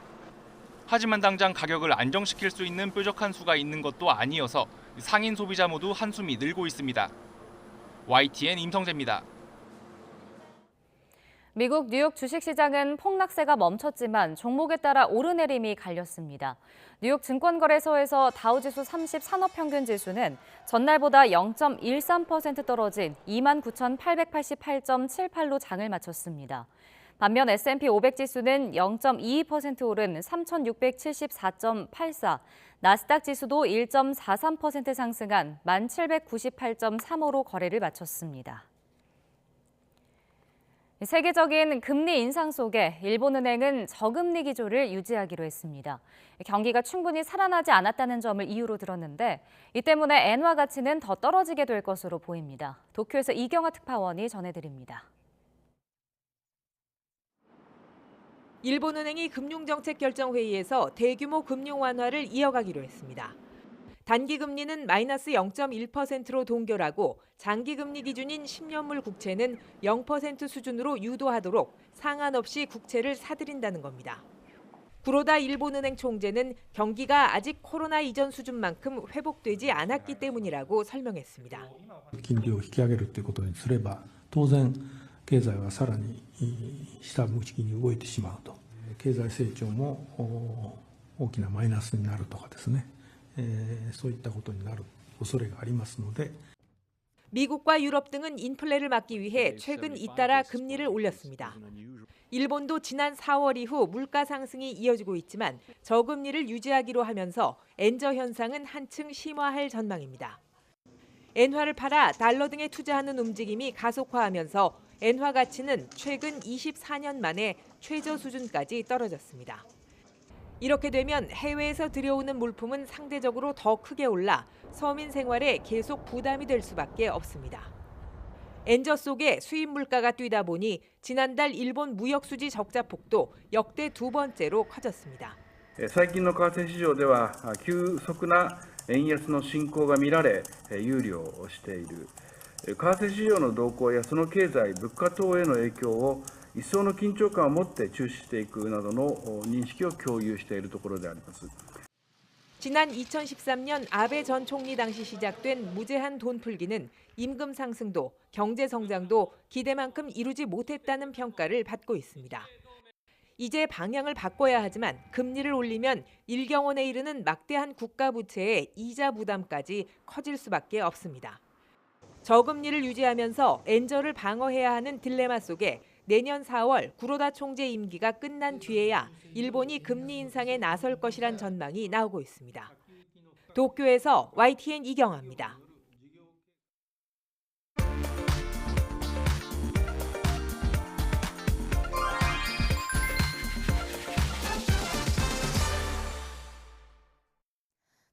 하지만 당장 가격을 안정시킬 수 있는 뾰족한 수가 있는 것도 아니어서 상인 소비자 모두 한숨이 늘고 있습니다. YTN 임성재입니다. 미국 뉴욕 주식시장은 폭락세가 멈췄지만 종목에 따라 오르내림이 갈렸습니다. 뉴욕 증권거래소에서 다우지수 30 산업평균지수는 전날보다 0.13% 떨어진 29,888.78로 장을 마쳤습니다. 반면 S&P 500지수는 0.22% 오른 3,674.84, 나스닥 지수도 1.43% 상승한 1,798.35로 거래를 마쳤습니다. 세계적인 금리 인상 속에 일본은행은 저금리 기조를 유지하기로 했습니다. 경기가 충분히 살아나지 않았다는 점을 이유로 들었는데 이 때문에 엔화 가치는 더 떨어지게 될 것으로 보입니다. 도쿄에서 이경아 특파원이 전해드립니다. 일본은행이 금융정책결정회의에서 대규모 금융 완화를 이어가기로 했습니다. 단기금리는 마이너스 0.1%로 동결하고 장기금리 기준인 10년물 국채는 0% 수준으로 유도하도록 상한 없이 국채를 사들인다는 겁니다. 구로다 일본은행 총재는 경기가 아직 코로나 이전 수준만큼 회복되지 않았기 때문이라고 설명했습니다. 金利を引き上げるということにすれば当然経済はさらに下向きに動いてしまうと経済成長も大きなマイナスになるとかですねそういったことになる恐れがありますので 미국과 유럽 등은 인플레를 막기 위해 최근 잇따라 금리를 올렸습니다. 일본도 지난 4월 이후 물가 상승이 이어지고 있지만 저금리를 유지하기로 하면서 엔저 현상은 한층 심화할 전망입니다. 엔화를 팔아 달러 등에 투자하는 움직임이 가속화하면서 엔화 가치는 최근 24년 만에 최저 수준까지 떨어졌습니다. 이렇게 되면 해외에서 들여오는 물품은 상대적으로 더 크게 올라 서민 생활에 계속 부담이 될 수밖에 없습니다. 엔저 속에 수입 물가가 뛰다 보니 지난달 일본 무역 수지 적자 폭도 역대 두 번째로 커졌습니다. 最近の為替市場では急速な円安の進行が見られ憂慮をしている。為替市場の動向やその経済、物価等への影響を一層の緊張感を持って注視していくなどの認識を共有しているところであります。 지난 2013년 아베 전 총리 당시 시작된 무제한 돈 풀기는 임금 상승도 경제 성장도 기대만큼 이루지 못했다는 평가를 받고 있습니다. 이제 방향을 바꿔야 하지만 금리를 올리면 일경원에 이르는 막대한 국가 부채의 이자 부담까지 커질 수밖에 없습니다. 저금리를 유지하면서 엔저를 방어해야 하는 딜레마 속에 내년 4월 구로다 총재 임기가 끝난 뒤에야 일본이 금리 인상에 나설 것이란 전망이 나오고 있습니다. 도쿄에서 YTN 이경아입니다.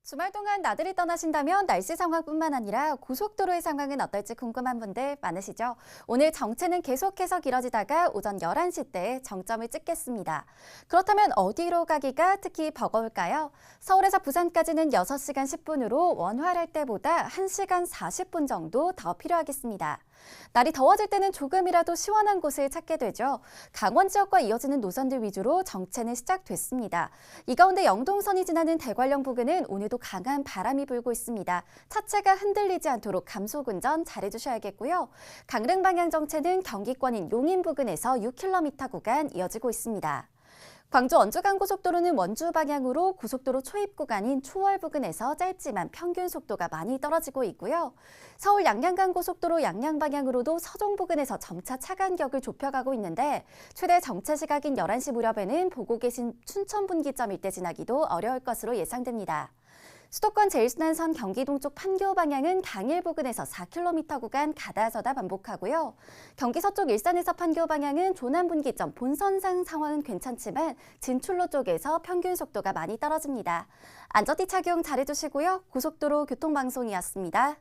주말 동안 나들이 떠나신다면 날씨 상황뿐만 아니라 고속도로의 상황은 어떨지 궁금한 분들 많으시죠? 오늘 정체는 계속해서 길어지다가 오전 11시 때 정점을 찍겠습니다. 그렇다면 어디로 가기가 특히 버거울까요? 서울에서 부산까지는 6시간 10분으로 원활할 때보다 1시간 40분 정도 더 필요하겠습니다. 날이 더워질 때는 조금이라도 시원한 곳을 찾게 되죠. 강원 지역과 이어지는 노선들 위주로 정체는 시작됐습니다. 이 가운데 영동선이 지나는 대관령 부근은 오늘도 강한 바람이 불고 있습니다. 차체가 흔들리지 않도록 감속 운전 잘해주셔야겠고요. 강릉 방향 정체는 경기권인 용인 부근에서 6km 구간 이어지고 있습니다. 광주 원주간고속도로는 원주 방향으로 고속도로 초입 구간인 초월 부근에서 짧지만 평균 속도가 많이 떨어지고 있고요. 서울 양양간고속도로 양양 방향으로도 서종 부근에서 점차 차간격을 좁혀가고 있는데 최대 정체 시각인 11시 무렵에는 보고 계신 춘천 분기점 일대 지나기도 어려울 것으로 예상됩니다. 수도권 제일순환선 경기 동쪽 판교 방향은 강일 부근에서 4km 구간 가다서다 반복하고요. 경기 서쪽 일산에서 판교 방향은 조남 분기점 본선상 상황은 괜찮지만 진출로 쪽에서 평균 속도가 많이 떨어집니다. 안전띠 착용 잘해주시고요. 고속도로 교통방송이었습니다.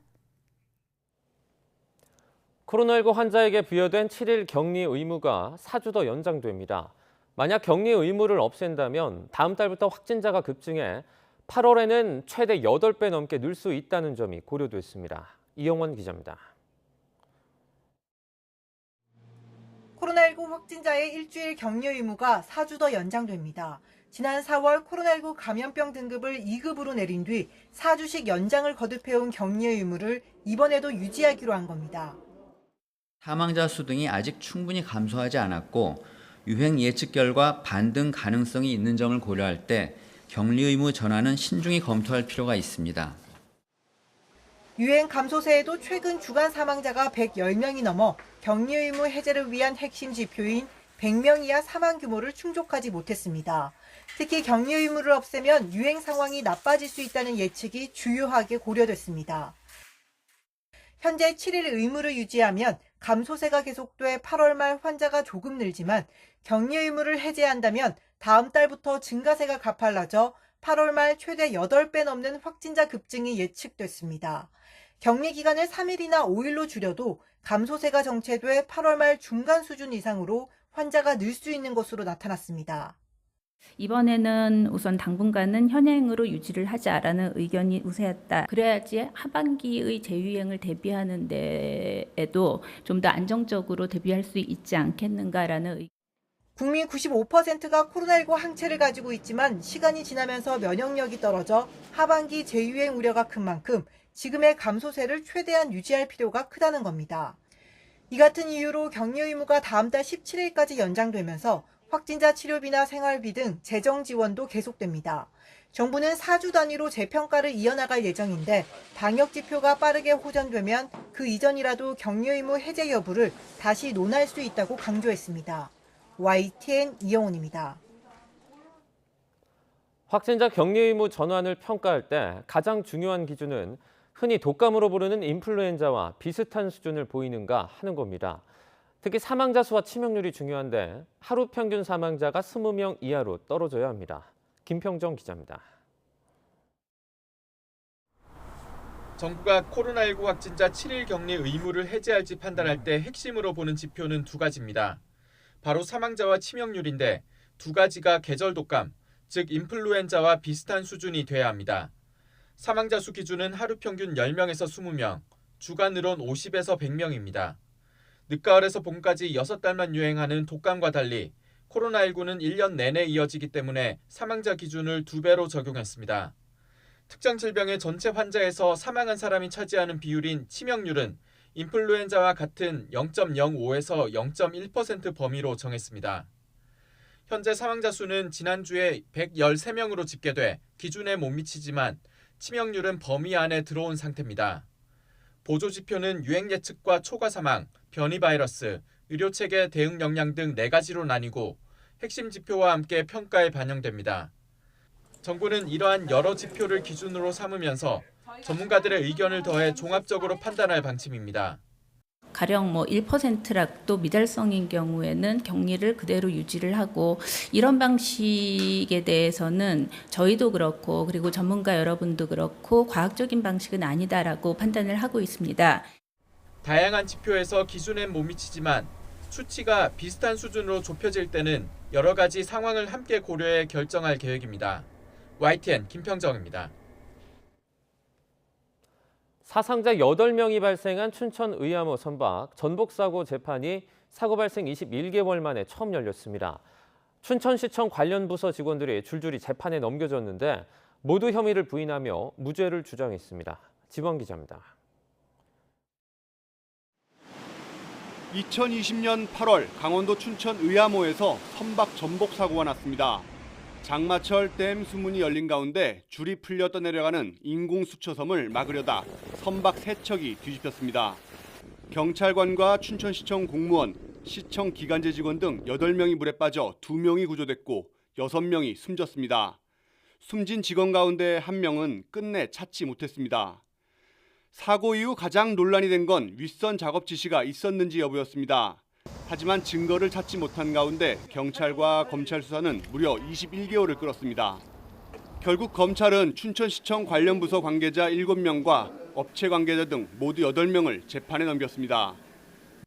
코로나19 환자에게 부여된 7일 격리 의무가 4주 더 연장됩니다. 만약 격리 의무를 없앤다면 다음 달부터 확진자가 급증해 8월에는 최대 8배 넘게 늘 수 있다는 점이 고려됐습니다. 이영원 기자입니다. 코로나19 확진자의 일주일 격리 의무가 4주 더 연장됩니다. 지난 4월 코로나19 감염병 등급을 2급으로 내린 뒤 4주씩 연장을 거듭해온 격리 의무를 이번에도 유지하기로 한 겁니다. 사망자 수 등이 아직 충분히 감소하지 않았고 유행 예측 결과 반등 가능성이 있는 점을 고려할 때 격리 의무 전환은 신중히 검토할 필요가 있습니다. 유행 감소세에도 최근 주간 사망자가 110명이 넘어 격리 의무 해제를 위한 핵심 지표인 100명 이하 사망 규모를 충족하지 못했습니다. 특히 격리 의무를 없애면 유행 상황이 나빠질 수 있다는 예측이 주요하게 고려됐습니다. 현재 7일 의무를 유지하면 감소세가 계속돼 8월 말 환자가 조금 늘지만 격리 의무를 해제한다면 다음 달부터 증가세가 가팔라져 8월 말 최대 8배 넘는 확진자 급증이 예측됐습니다. 격리 기간을 3일이나 5일로 줄여도 감소세가 정체돼 8월 말 중간 수준 이상으로 환자가 늘 수 있는 것으로 나타났습니다. 이번에는 우선 당분간은 현행으로 유지를 하자라는 의견이 우세했다. 그래야지 하반기의 재유행을 대비하는 데에도 좀 더 안정적으로 대비할 수 있지 않겠는가라는 의견. 국민 95%가 코로나19 항체를 가지고 있지만 시간이 지나면서 면역력이 떨어져 하반기 재유행 우려가 큰 만큼 지금의 감소세를 최대한 유지할 필요가 크다는 겁니다. 이 같은 이유로 격리 의무가 다음 달 17일까지 연장되면서 확진자 치료비나 생활비 등 재정 지원도 계속됩니다. 정부는 4주 단위로 재평가를 이어나갈 예정인데 방역 지표가 빠르게 호전되면 그 이전이라도 격리 의무 해제 여부를 다시 논할 수 있다고 강조했습니다. YTN 이영훈입니다. 확진자 격리 의무 전환을 평가할 때 가장 중요한 기준은 흔히 독감으로 부르는 인플루엔자와 비슷한 수준을 보이는가 하는 겁니다. 특히 사망자 수와 치명률이 중요한데 하루 평균 사망자가 20명 이하로 떨어져야 합니다. 김평정 기자입니다. 정부가 코로나19 확진자 7일 격리 의무를 해제할지 판단할 때 핵심으로 보는 지표는 두 가지입니다. 바로 사망자와 치명률인데 두 가지가 계절 독감, 즉 인플루엔자와 비슷한 수준이 돼야 합니다. 사망자 수 기준은 하루 평균 10명에서 20명, 주간으론 50에서 100명입니다. 늦가을에서 봄까지 6달만 유행하는 독감과 달리 코로나19는 1년 내내 이어지기 때문에 사망자 기준을 2배로 적용했습니다. 특정 질병의 전체 환자에서 사망한 사람이 차지하는 비율인 치명률은 인플루엔자와 같은 0.05에서 0.1% 범위로 정했습니다. 현재 사망자 수는 지난주에 113명으로 집계돼 기준에 못 미치지만 치명률은 범위 안에 들어온 상태입니다. 보조 지표는 유행 예측과 초과 사망, 변이 바이러스, 의료체계 대응 역량 등 4가지로 나뉘고 핵심 지표와 함께 평가에 반영됩니다. 정부는 이러한 여러 지표를 기준으로 삼으면서 전문가들의 의견을 더해 종합적으로 판단할 방침입니다. 가령 1%락도 미달성인 경우에는 격리를 그대로 유지를 하고 이런 방식에 대해서는 저희도 그렇고 그리고 전문가 여러분도 그렇고 과학적인 방식은 아니다라고 판단을 하고 있습니다. 다양한 지표에서 기준엔 못 미치지만 수치가 비슷한 수준으로 좁혀질 때는 여러 가지 상황을 함께 고려해 결정할 계획입니다. YTN 김평정입니다. 사상자 8명이 발생한 춘천 의암호 선박 전복사고 재판이 사고 발생 21개월 만에 처음 열렸습니다. 춘천시청 관련 부서 직원들이 줄줄이 재판에 넘겨졌는데 모두 혐의를 부인하며 무죄를 주장했습니다. 지원 기자입니다. 2020년 8월 강원도 춘천 의암호에서 선박 전복 사고가 났습니다. 장마철 댐 수문이 열린 가운데 줄이 풀려 떠내려가는 인공 수초섬을 막으려다 선박 3척이 뒤집혔습니다. 경찰관과 춘천시청 공무원, 시청 기간제 직원 등 8명이 물에 빠져 2명이 구조됐고 6명이 숨졌습니다. 숨진 직원 가운데 한 명은 끝내 찾지 못했습니다. 사고 이후 가장 논란이 된 건 윗선 작업 지시가 있었는지 여부였습니다. 하지만 증거를 찾지 못한 가운데 경찰과 검찰 수사는 무려 21개월을 끌었습니다. 결국 검찰은 춘천시청 관련 부서 관계자 7명과 업체 관계자 등 모두 8명을 재판에 넘겼습니다.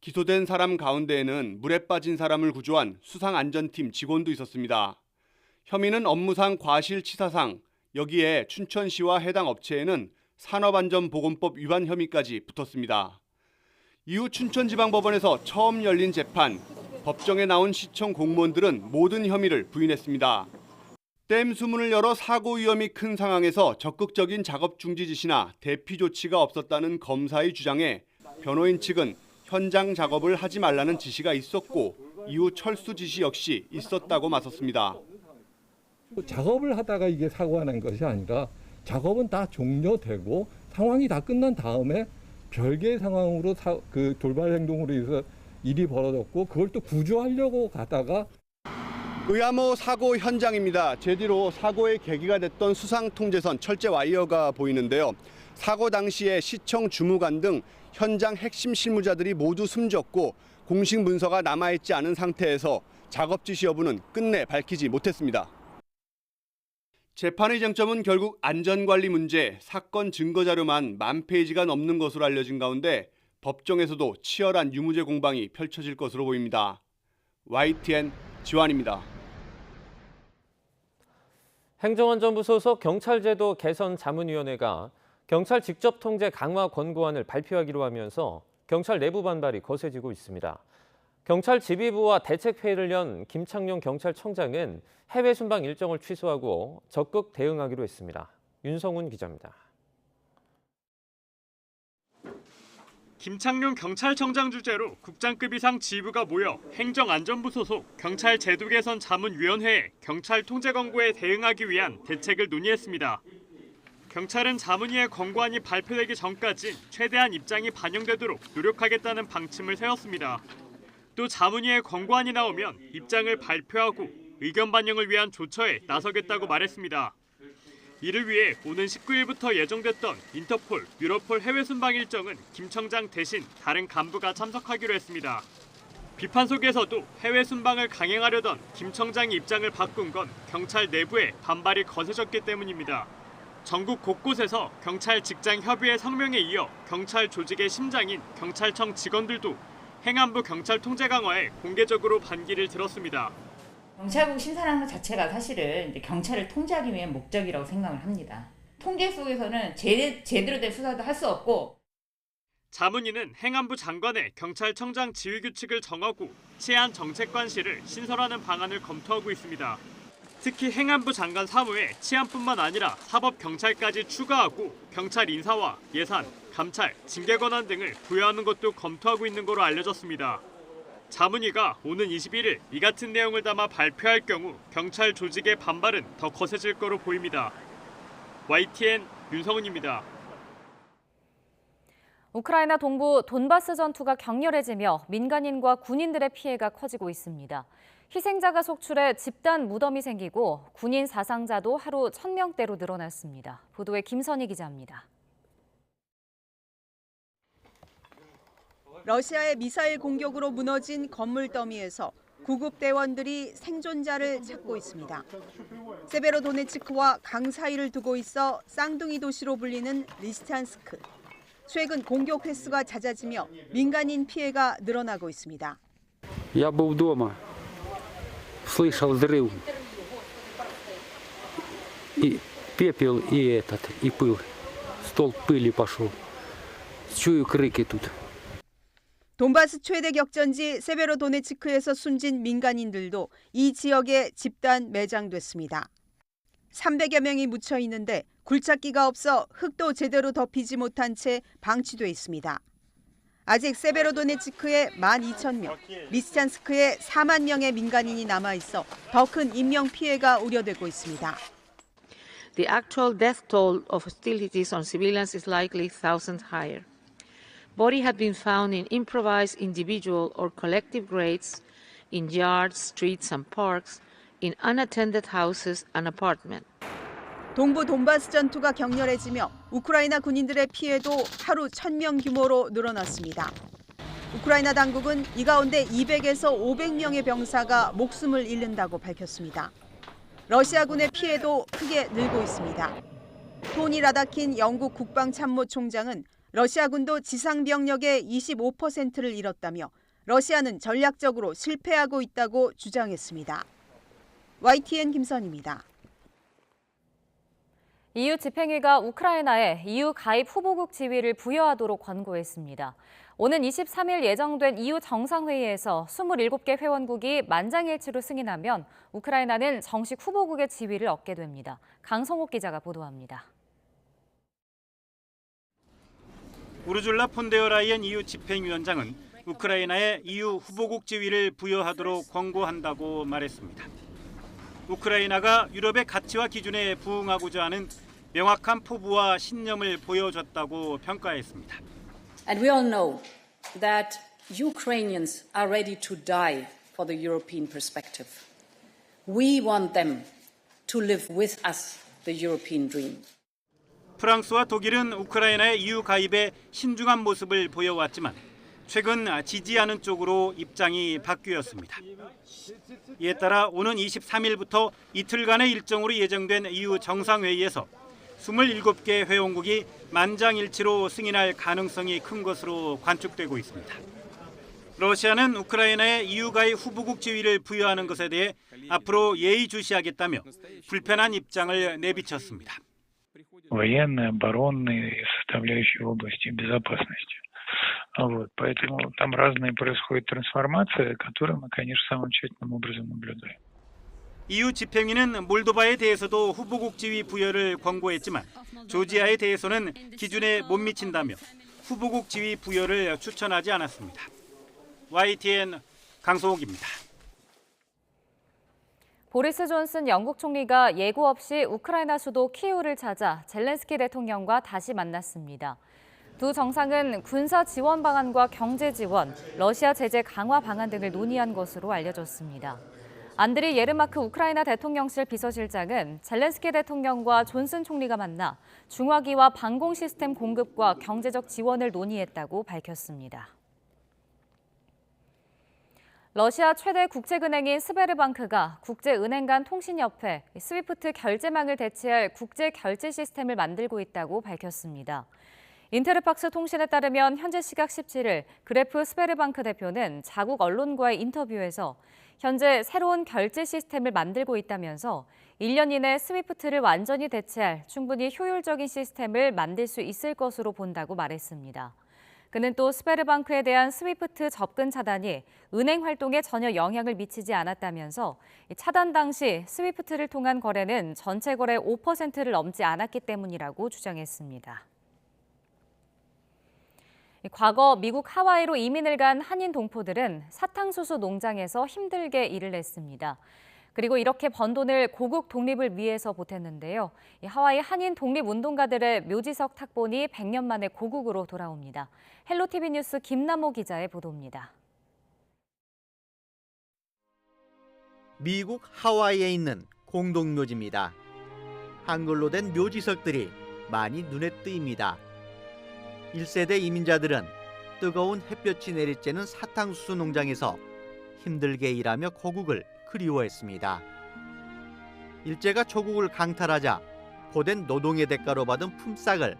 기소된 사람 가운데에는 물에 빠진 사람을 구조한 수상안전팀 직원도 있었습니다. 혐의는 업무상 과실치사상, 여기에 춘천시와 해당 업체에는 산업안전보건법 위반 혐의까지 붙었습니다. 이후 춘천지방법원에서 처음 열린 재판, 법정에 나온 시청 공무원들은 모든 혐의를 부인했습니다. 댐 수문을 열어 사고 위험이 큰 상황에서 적극적인 작업 중지 지시나 대피 조치가 없었다는 검사의 주장에 변호인 측은 현장 작업을 하지 말라는 지시가 있었고 이후 철수 지시 역시 있었다고 맞섰습니다. 작업을 하다가 이게 사고가 난 것이 아니라 작업은 다 종료되고 상황이 다 끝난 다음에 별개의 상황으로 그 돌발 행동으로 인해서 일이 벌어졌고 그걸 또 구조하려고 가다가 의암호 사고 현장입니다. 제 뒤로 사고의 계기가 됐던 수상통제선 철제 와이어가 보이는데요. 사고 당시에 시청 주무관 등 현장 핵심 실무자들이 모두 숨졌고 공식 문서가 남아있지 않은 상태에서 작업 지시 여부는 끝내 밝히지 못했습니다. 재판의 쟁점은 결국 안전관리 문제, 사건 증거자료만 10,000페이지가 넘는 것으로 알려진 가운데 법정에서도 치열한 유무죄 공방이 펼쳐질 것으로 보입니다. YTN 지환입니다. 행정안전부 소속 경찰제도 개선 자문위원회가 경찰 직접 통제 강화 권고안을 발표하기로 하면서 경찰 내부 반발이 거세지고 있습니다. 경찰 지휘부와 대책회의를 연 김창룡 경찰청장은 해외 순방 일정을 취소하고 적극 대응하기로 했습니다. 윤성훈 기자입니다. 김창룡 경찰청장 주재로 국장급 이상 지휘부가 모여 행정안전부 소속 경찰 제도 개선 자문위원회에 경찰 통제 권고에 대응하기 위한 대책을 논의했습니다. 경찰은 자문위의 권고안이 발표되기 전까지 최대한 입장이 반영되도록 노력하겠다는 방침을 세웠습니다. 또 자문위의 권고안이 나오면 입장을 발표하고 의견 반영을 위한 조처에 나서겠다고 말했습니다. 이를 위해 오는 19일부터 예정됐던 인터폴, 유로폴 해외 순방 일정은 김 청장 대신 다른 간부가 참석하기로 했습니다. 비판 속에서도 해외 순방을 강행하려던 김 청장이 입장을 바꾼 건 경찰 내부에 반발이 거세졌기 때문입니다. 전국 곳곳에서 경찰 직장 협의회 성명에 이어 경찰 조직의 심장인 경찰청 직원들도 행안부 경찰 통제 강화에 공개적으로 반기를 들었습니다. 경찰국 신설하는 것 자체가 사실은 이제 경찰을 통제하기 위한 목적이라고 생각을 합니다. 통제 속에서는 제대로 된 수사도 할 수 없고. 자문위는 행안부 장관의 경찰청장 지휘 규칙을 정하고 치안 정책관실을 신설하는 방안을 검토하고 있습니다. 특히 행안부 장관 사무에 치안뿐만 아니라 사법경찰까지 추가하고 경찰 인사와 예산, 감찰, 징계 권한 등을 부여하는 것도 검토하고 있는 것으로 알려졌습니다. 자문위가 오는 21일 이 같은 내용을 담아 발표할 경우 경찰 조직의 반발은 더 거세질 거로 보입니다. YTN 윤성훈입니다. 우크라이나 동부 돈바스 전투가 격렬해지며 민간인과 군인들의 피해가 커지고 있습니다. 희생자가 속출해 집단 무덤이 생기고 군인 사상자도 하루 1,000명대로 늘어났습니다. 보도에 김선희 기자입니다. 러시아의 미사일 공격으로 무너진 건물 더미에서 구급 대원들이 생존자를 찾고 있습니다. 세베로도네츠크와 강 사이를 두고 있어 쌍둥이 도시로 불리는 리스찬스크. 최근 공격 횟수가 잦아지며 민간인 피해가 늘어나고 있습니다. Я был дома, слышал взрыв, и пепел, и пыл, столб пыли пошел. Чую крики тут. 돈바스 최대 격전지 세베로도네츠크에서 숨진 민간인들도 이 지역에 집단 매장됐습니다. 300여 명이 묻혀 있는데 굴착기가 없어 흙도 제대로 덮이지 못한 채 방치돼 있습니다. 아직 세베로도네츠크에 12,000명, 리스찬스크에 4만 명의 민간인이 남아 있어 더 큰 인명 피해가 우려되고 있습니다. The actual death toll of hostilities on civilians is likely thousands higher. Bodies had been found in improvised individual or collective graves, in yards, streets, and parks, in unattended houses and apartments. 동부 돈바스 전투가 격렬해지며 우크라이나 군인들의 피해도 하루 1,000명 규모로 늘어났습니다. 우크라이나 당국은 이 가운데 200에서 500명의 병사가 목숨을 잃는다고 밝혔습니다. 러시아군의 피해도 크게 늘고 있습니다. 토니 라다킨 영국 국방참모총장은 러시아군도 지상 병력의 25%를 잃었다며 러시아는 전략적으로 실패하고 있다고 주장했습니다. YTN 김선입니다. EU 집행위가 우크라이나에 EU 가입 후보국 지위를 부여하도록 권고했습니다. 오는 23일 예정된 EU 정상회의에서 27개 회원국이 만장일치로 승인하면 우크라이나는 정식 후보국의 지위를 얻게 됩니다. 강성옥 기자가 보도합니다. 우르줄라 폰데어라이엔 EU 집행위원장은 우크라이나에 EU 후보국 지위를 부여하도록 권고한다고 말했습니다. 우크라이나가 유럽의 가치와 기준에 부응하고자 하는 명확한 포부와 신념을 보여줬다고 평가했습니다. And we all know that Ukrainians are ready to die for the European perspective. We want them to live with us the European dream. 프랑스와 독일은 우크라이나의 EU 가입에 신중한 모습을 보여왔지만 최근 지지하는 쪽으로 입장이 바뀌었습니다. 이에 따라 오는 23일부터 이틀간의 일정으로 예정된 EU 정상회의에서 27개 회원국이 만장일치로 승인할 가능성이 큰 것으로 관측되고 있습니다. 러시아는 우크라이나에 EU 가입 후보국 지위를 부여하는 것에 대해 앞으로 예의주시하겠다며 불편한 입장을 내비쳤습니다. военные, оборонные составляющие в области безопасности. Поэтому там разные происходят трансформации, которые мы, конечно, самым тщательным образом наблюдаем. EU 집행위는 몰도바에 대해서도 후보국 지위 부여를 권고했지만 조지아에 대해서는 기준에 못 미친다며 후보국 지위 부여를 추천하지 않았습니다. YTN 강소옥입니다. 보리스 존슨 영국 총리가 예고 없이 우크라이나 수도 키이우를 찾아 젤렌스키 대통령과 다시 만났습니다. 두 정상은 군사 지원 방안과 경제 지원, 러시아 제재 강화 방안 등을 논의한 것으로 알려졌습니다. 안드리 예르마크 우크라이나 대통령실 비서실장은 젤렌스키 대통령과 존슨 총리가 만나 중화기와 방공 시스템 공급과 경제적 지원을 논의했다고 밝혔습니다. 러시아 최대 국제은행인 스베르방크가 국제은행 간 통신협회 스위프트 결제망을 대체할 국제 결제 시스템을 만들고 있다고 밝혔습니다. 인테르팍스 통신에 따르면 현재 시각 17일 그레프 스베르방크 대표는 자국 언론과의 인터뷰에서 현재 새로운 결제 시스템을 만들고 있다면서 1년 이내 스위프트를 완전히 대체할 충분히 효율적인 시스템을 만들 수 있을 것으로 본다고 말했습니다. 그는 또 스베르방크에 대한 스위프트 접근 차단이 은행 활동에 전혀 영향을 미치지 않았다면서 차단 당시 스위프트를 통한 거래는 전체 거래 5%를 넘지 않았기 때문이라고 주장했습니다. 과거 미국 하와이로 이민을 간 한인 동포들은 사탕수수 농장에서 힘들게 일을 했습니다. 그리고 이렇게 번 돈을 고국 독립을 위해서 보탰는데요. 하와이 한인 독립운동가들의 묘지석 탁본이 100년 만에 고국으로 돌아옵니다. 헬로티비 뉴스 김남호 기자의 보도입니다. 미국 하와이에 있는 공동묘지입니다. 한글로 된 묘지석들이 많이 눈에 띄입니다. 1세대 이민자들은 뜨거운 햇볕이 내리쬐는 사탕수수 농장에서 힘들게 일하며 고국을 그리워했습니다. 일제가 조국을 강탈하자 고된 노동의 대가로 받은 품삯을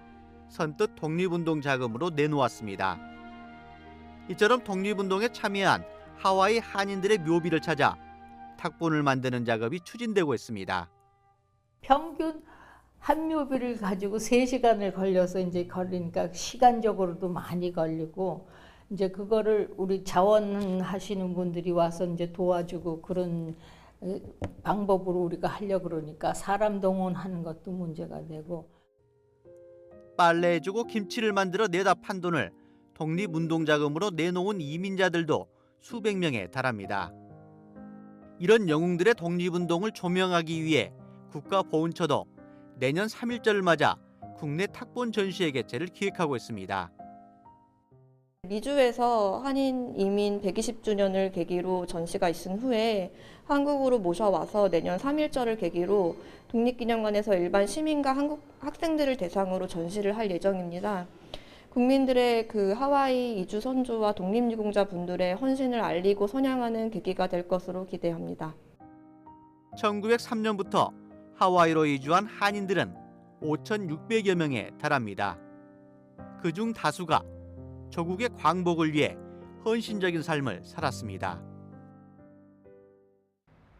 선뜻 독립운동 자금으로 내놓았습니다. 이처럼 독립운동에 참여한 하와이 한인들의 묘비를 찾아 탁본을 만드는 작업이 추진되고 있습니다. 평균 한 묘비를 가지고 3시간을 걸려서 이제 걸리니까 시간적으로도 많이 걸리고 이제 그거를 우리 자원하시는 분들이 와서 이제 도와주고 그런 방법으로 우리가 하려고 그러니까 사람 동원하는 것도 문제가 되고. 빨래해주고 김치를 만들어 내다 판 돈을 독립운동자금으로 내놓은 이민자들도 수백 명에 달합니다. 이런 영웅들의 독립운동을 조명하기 위해 국가보훈처도 내년 3.1절을 맞아 국내 탁본 전시회 개최를 기획하고 있습니다. 미주에서 한인 이민 120주년을 계기로 전시가 있은 후에 한국으로 모셔와서 내년 3.1절을 계기로 독립기념관에서 일반 시민과 한국 학생들을 대상으로 전시를 할 예정입니다. 국민들의 그 하와이 이주 선조와 독립유공자 분들의 헌신을 알리고 선양하는 계기가 될 것으로 기대합니다. 1903년부터 하와이로 이주한 한인들은 5,600여 명에 달합니다. 그중 다수가 조국의 광복을 위해 헌신적인 삶을 살았습니다.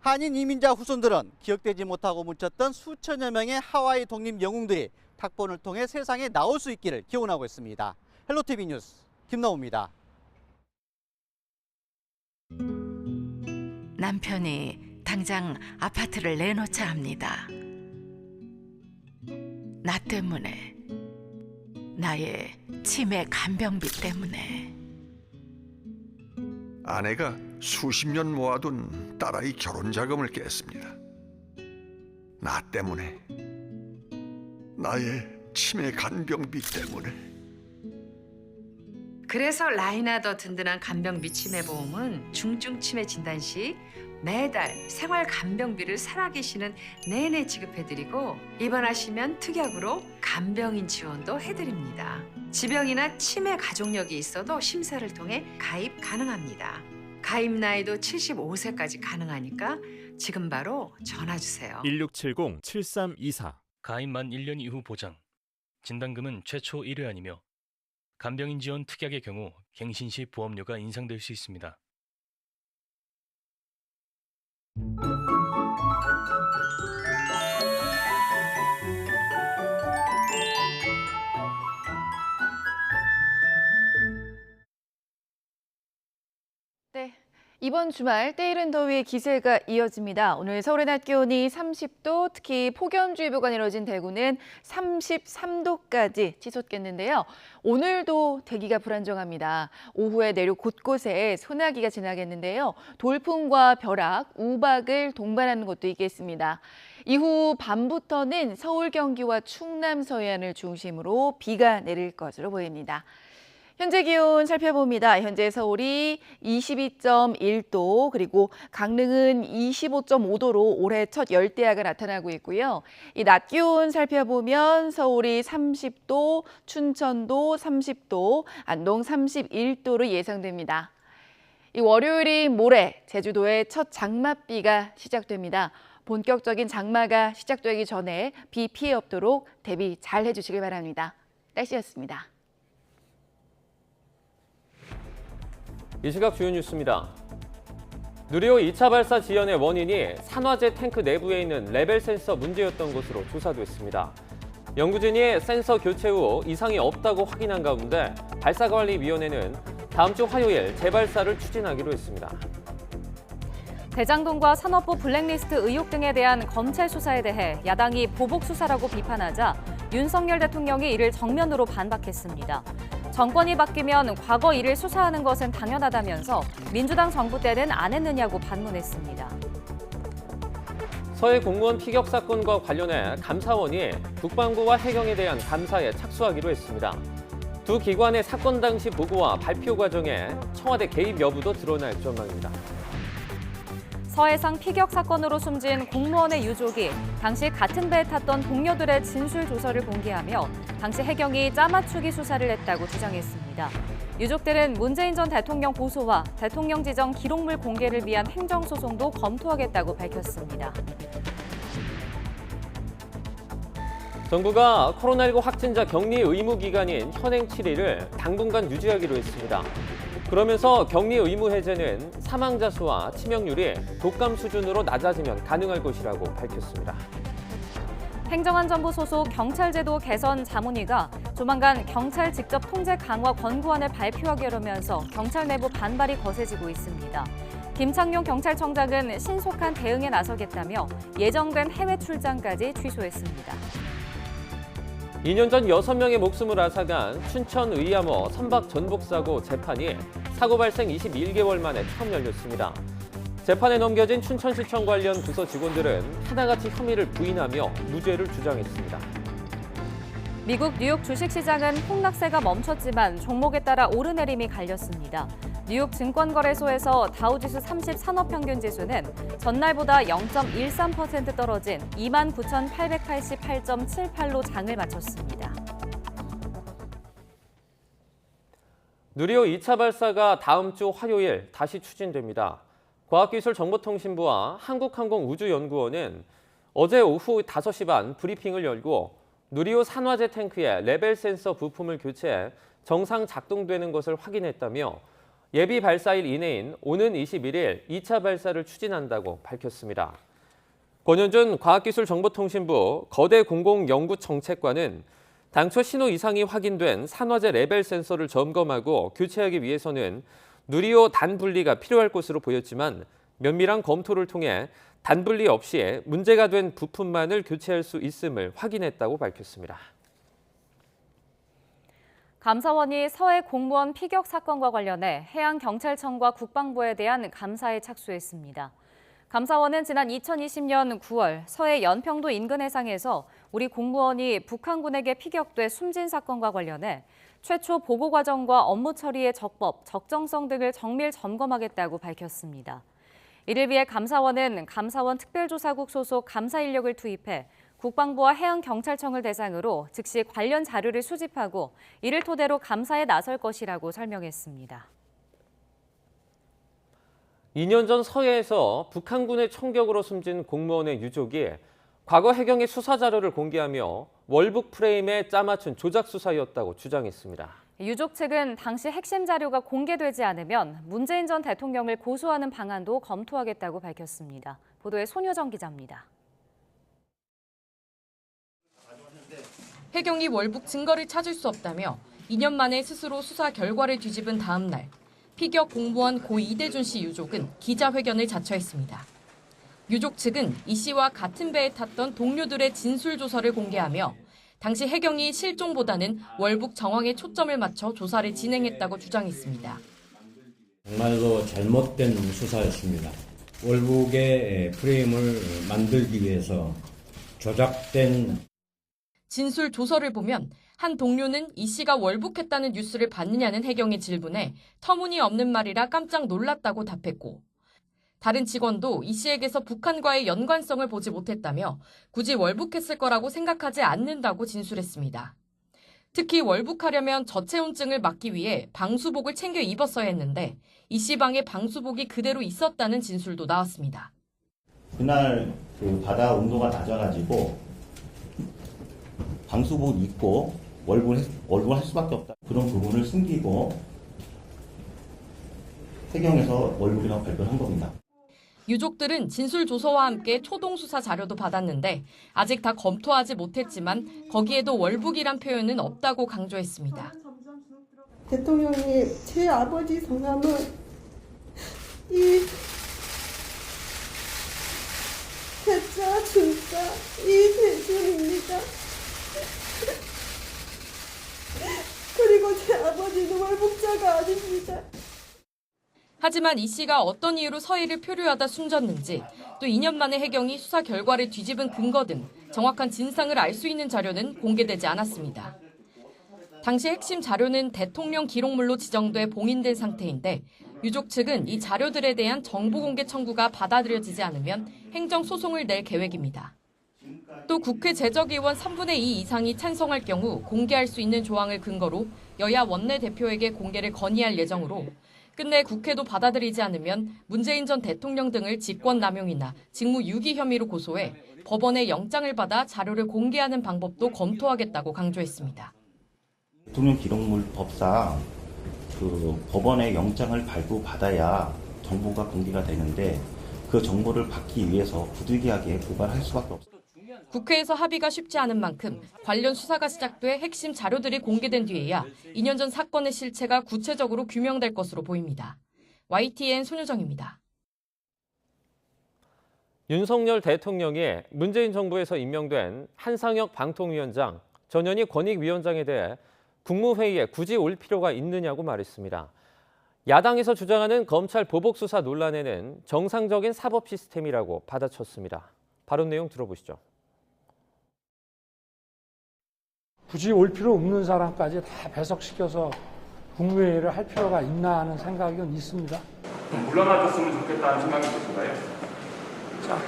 한인 이민자 후손들은 기억되지 못하고 묻혔던 수천여 명의 하와이 독립 영웅들이 탁본을 통해 세상에 나올 수 있기를 기원하고 있습니다. 헬로티비 뉴스 김나우입니다. 남편이 당장 아파트를 내놓자 합니다. 나 때문에, 나의 치매 간병비 때문에. 아내가 수십 년 모아둔 딸아이 결혼 자금을 깼습니다. 나 때문에, 나의 치매 간병비 때문에. 그래서 라이나 더 든든한 간병비 치매보험은 중증 치매 진단 시 매달 생활 간병비를 살아계시는 내내 지급해드리고 입원하시면 특약으로 간병인 지원도 해드립니다. 지병이나 치매 가족력이 있어도 심사를 통해 가입 가능합니다. 가입 나이도 75세까지 가능하니까 지금 바로 전화주세요. 1670-7324 가입 만 1년 이후 보장. 진단금은 최초 1회안이며 간병인 지원 특약의 경우 갱신 시 보험료가 인상될 수 있습니다. 네, 이번 주말 때이른 더위의 기세가 이어집니다. 오늘 서울의 낮 기온이 30도, 특히 폭염주의보가 내려진 대구는 33도까지 치솟겠는데요. 오늘도 대기가 불안정합니다. 오후에 내륙 곳곳에 소나기가 지나겠는데요. 돌풍과 벼락, 우박을 동반하는 곳도 있겠습니다. 이후 밤부터는 서울, 경기와 충남 서해안을 중심으로 비가 내릴 것으로 보입니다. 현재 기온 살펴봅니다. 현재 서울이 22.1도, 그리고 강릉은 25.5도로 올해 첫 열대야가 나타나고 있고요. 이 낮 기온 살펴보면 서울이 30도, 춘천도 30도, 안동 31도로 예상됩니다. 이 월요일인 모레 제주도에 첫 장맛비가 시작됩니다. 본격적인 장마가 시작되기 전에 비 피해 없도록 대비 잘 해주시길 바랍니다. 날씨였습니다. 이 시각 주요 뉴스입니다. 누리호 2차 발사 지연의 원인이 산화제 탱크 내부에 있는 레벨 센서 문제였던 것으로 조사됐습니다. 연구진이 센서 교체 후 이상이 없다고 확인한 가운데 발사관리위원회는 다음 주 화요일 재발사를 추진하기로 했습니다. 대장동과 산업부 블랙리스트 의혹 등에 대한 검찰 수사에 대해 야당이 보복 수사라고 비판하자 윤석열 대통령이 이를 정면으로 반박했습니다. 정권이 바뀌면 과거 일을 수사하는 것은 당연하다면서 민주당 정부 때는 안 했느냐고 반문했습니다. 서해 공무원 피격 사건과 관련해 감사원이 국방부와 해경에 대한 감사에 착수하기로 했습니다. 두 기관의 사건 당시 보고와 발표 과정에 청와대 개입 여부도 드러날 전망입니다. 서해상 피격 사건으로 숨진 공무원의 유족이 당시 같은 배에 탔던 동료들의 진술 조서를 공개하며 당시 해경이 짜맞추기 수사를 했다고 주장했습니다. 유족들은 문재인 전 대통령 고소와 대통령 지정 기록물 공개를 위한 행정소송도 검토하겠다고 밝혔습니다. 정부가 코로나19 확진자 격리 의무 기간인 현행 7일을 당분간 유지하기로 했습니다. 그러면서 격리 의무 해제는 사망자 수와 치명률이 독감 수준으로 낮아지면 가능할 것이라고 밝혔습니다. 행정안전부 소속 경찰제도 개선 자문위가 조만간 경찰 직접 통제 강화 권고안을 발표하기로 경찰 내부 반발이 거세지고 있습니다. 김창룡 경찰청장은 신속한 대응에 나서겠다며 예정된 해외 출장까지 취소했습니다. 2년 전 6명의 목숨을 앗아간 춘천 의암호 선박 전복 사고 재판이 사고 발생 21개월 만에 처음 열렸습니다. 재판에 넘겨진 춘천시청 관련 부서 직원들은 하나같이 혐의를 부인하며 무죄를 주장했습니다. 미국 뉴욕 주식시장은 폭락세가 멈췄지만 종목에 따라 오르내림이 갈렸습니다. 뉴욕 증권거래소에서 다우지수 30 산업평균지수는 전날보다 0.13% 떨어진 29,888.78로 장을 마쳤습니다. 누리호 2차 발사가 다음 주 화요일 다시 추진됩니다. 과학기술정보통신부와 한국항공우주연구원은 어제 오후 5시 반 브리핑을 열고 누리호 산화제 탱크에 레벨 센서 부품을 교체해 정상 작동되는 것을 확인했다며 예비 발사일 이내인 오는 21일 2차 발사를 추진한다고 밝혔습니다. 권현준 과학기술정보통신부 거대공공연구정책관은 당초 신호 이상이 확인된 산화제 레벨 센서를 점검하고 교체하기 위해서는 누리호 단분리가 필요할 것으로 보였지만 면밀한 검토를 통해 단분리 없이 문제가 된 부품만을 교체할 수 있음을 확인했다고 밝혔습니다. 감사원이 서해 공무원 피격 사건과 관련해 해양경찰청과 국방부에 대한 감사에 착수했습니다. 감사원은 지난 2020년 9월 서해 연평도 인근 해상에서 우리 공무원이 북한군에게 피격돼 숨진 사건과 관련해 최초 보고 과정과 업무 처리의 적법, 적정성 등을 정밀 점검하겠다고 밝혔습니다. 이를 위해 감사원은 감사원 특별조사국 소속 감사 인력을 투입해 국방부와 해양경찰청을 대상으로 즉시 관련 자료를 수집하고 이를 토대로 감사에 나설 것이라고 설명했습니다. 2년 전 서해에서 북한군의 총격으로 숨진 공무원의 유족이 과거 해경의 수사 자료를 공개하며 월북 프레임에 짜맞춘 조작 수사였다고 주장했습니다. 유족 측은 당시 핵심 자료가 공개되지 않으면 문재인 전 대통령을 고소하는 방안도 검토하겠다고 밝혔습니다. 보도에 손효정 기자입니다. 해경이 월북 증거를 찾을 수 없다며 2년 만에 스스로 수사 결과를 뒤집은 다음 날 피격 공무원 고 이대준 씨 유족은 기자회견을 자처했습니다. 유족 측은 이 씨와 같은 배에 탔던 동료들의 진술 조서를 공개하며 당시 해경이 실종보다는 월북 정황에 초점을 맞춰 조사를 진행했다고 주장했습니다. 정말로 잘못된 수사였습니다. 월북의 프레임을 만들기 위해서 조작된 진술 조서를 보면 한 동료는 이 씨가 월북했다는 뉴스를 봤느냐는 해경의 질문에 터무니없는 말이라 깜짝 놀랐다고 답했고 다른 직원도 이 씨에게서 북한과의 연관성을 보지 못했다며 굳이 월북했을 거라고 생각하지 않는다고 진술했습니다. 특히 월북하려면 저체온증을 막기 위해 방수복을 챙겨 입었어야 했는데 이 씨 방에 방수복이 그대로 있었다는 진술도 나왔습니다. 그날 그 바다 온도가 낮아가지고 방수복 입고 월북을 할 수밖에 없다. 그런 부분을 숨기고 해경에서 월북이라고 발표를 한 겁니다. 유족들은 진술 조서와 함께 초동 수사 자료도 받았는데 아직 다 검토하지 못했지만 거기에도 월북이란 표현은 없다고 강조했습니다. 대통령님, 제 아버지 성함은 태자 준자 이대준입니다. 그리고 제 아버지는 월북자가 아닙니다. 하지만 이 씨가 어떤 이유로 서해를 표류하다 숨졌는지 또 2년 만에 해경이 수사 결과를 뒤집은 근거 등 정확한 진상을 알 수 있는 자료는 공개되지 않았습니다. 당시 핵심 자료는 대통령 기록물로 지정돼 봉인된 상태인데 유족 측은 이 자료들에 대한 정보 공개 청구가 받아들여지지 않으면 행정소송을 낼 계획입니다. 또 국회 재적의원 3분의 2 이상이 찬성할 경우 공개할 수 있는 조항을 근거로 여야 원내대표에게 공개를 건의할 예정으로 끝내 국회도 받아들이지 않으면 문재인 전 대통령 등을 직권남용이나 직무유기 혐의로 고소해 법원의 영장을 받아 자료를 공개하는 방법도 검토하겠다고 강조했습니다. 대통령 기록물 법상 그 법원의 영장을 발부받아야 정보가 공개가 되는데 그 정보를 받기 위해서 부득이하게 고발할 수밖에 없습니다. 국회에서 합의가 쉽지 않은 만큼 관련 수사가 시작돼 핵심 자료들이 공개된 뒤에야 2년 전 사건의 실체가 구체적으로 규명될 것으로 보입니다. YTN 손효정입니다. 윤석열 대통령이 문재인 정부에서 임명된 한상혁 방통위원장, 전현희 권익위원장에 대해 국무회의에 굳이 올 필요가 있느냐고 말했습니다. 야당에서 주장하는 검찰 보복 수사 논란에는 정상적인 사법 시스템이라고 받아쳤습니다. 발언 내용 들어보시죠. 굳이 올 필요 없는 사람까지 다 배석시켜서 국무회의를 할 필요가 있나 하는 생각은 있습니다. 물러나줬으면 좋겠다는 생각이 드신가요? 자,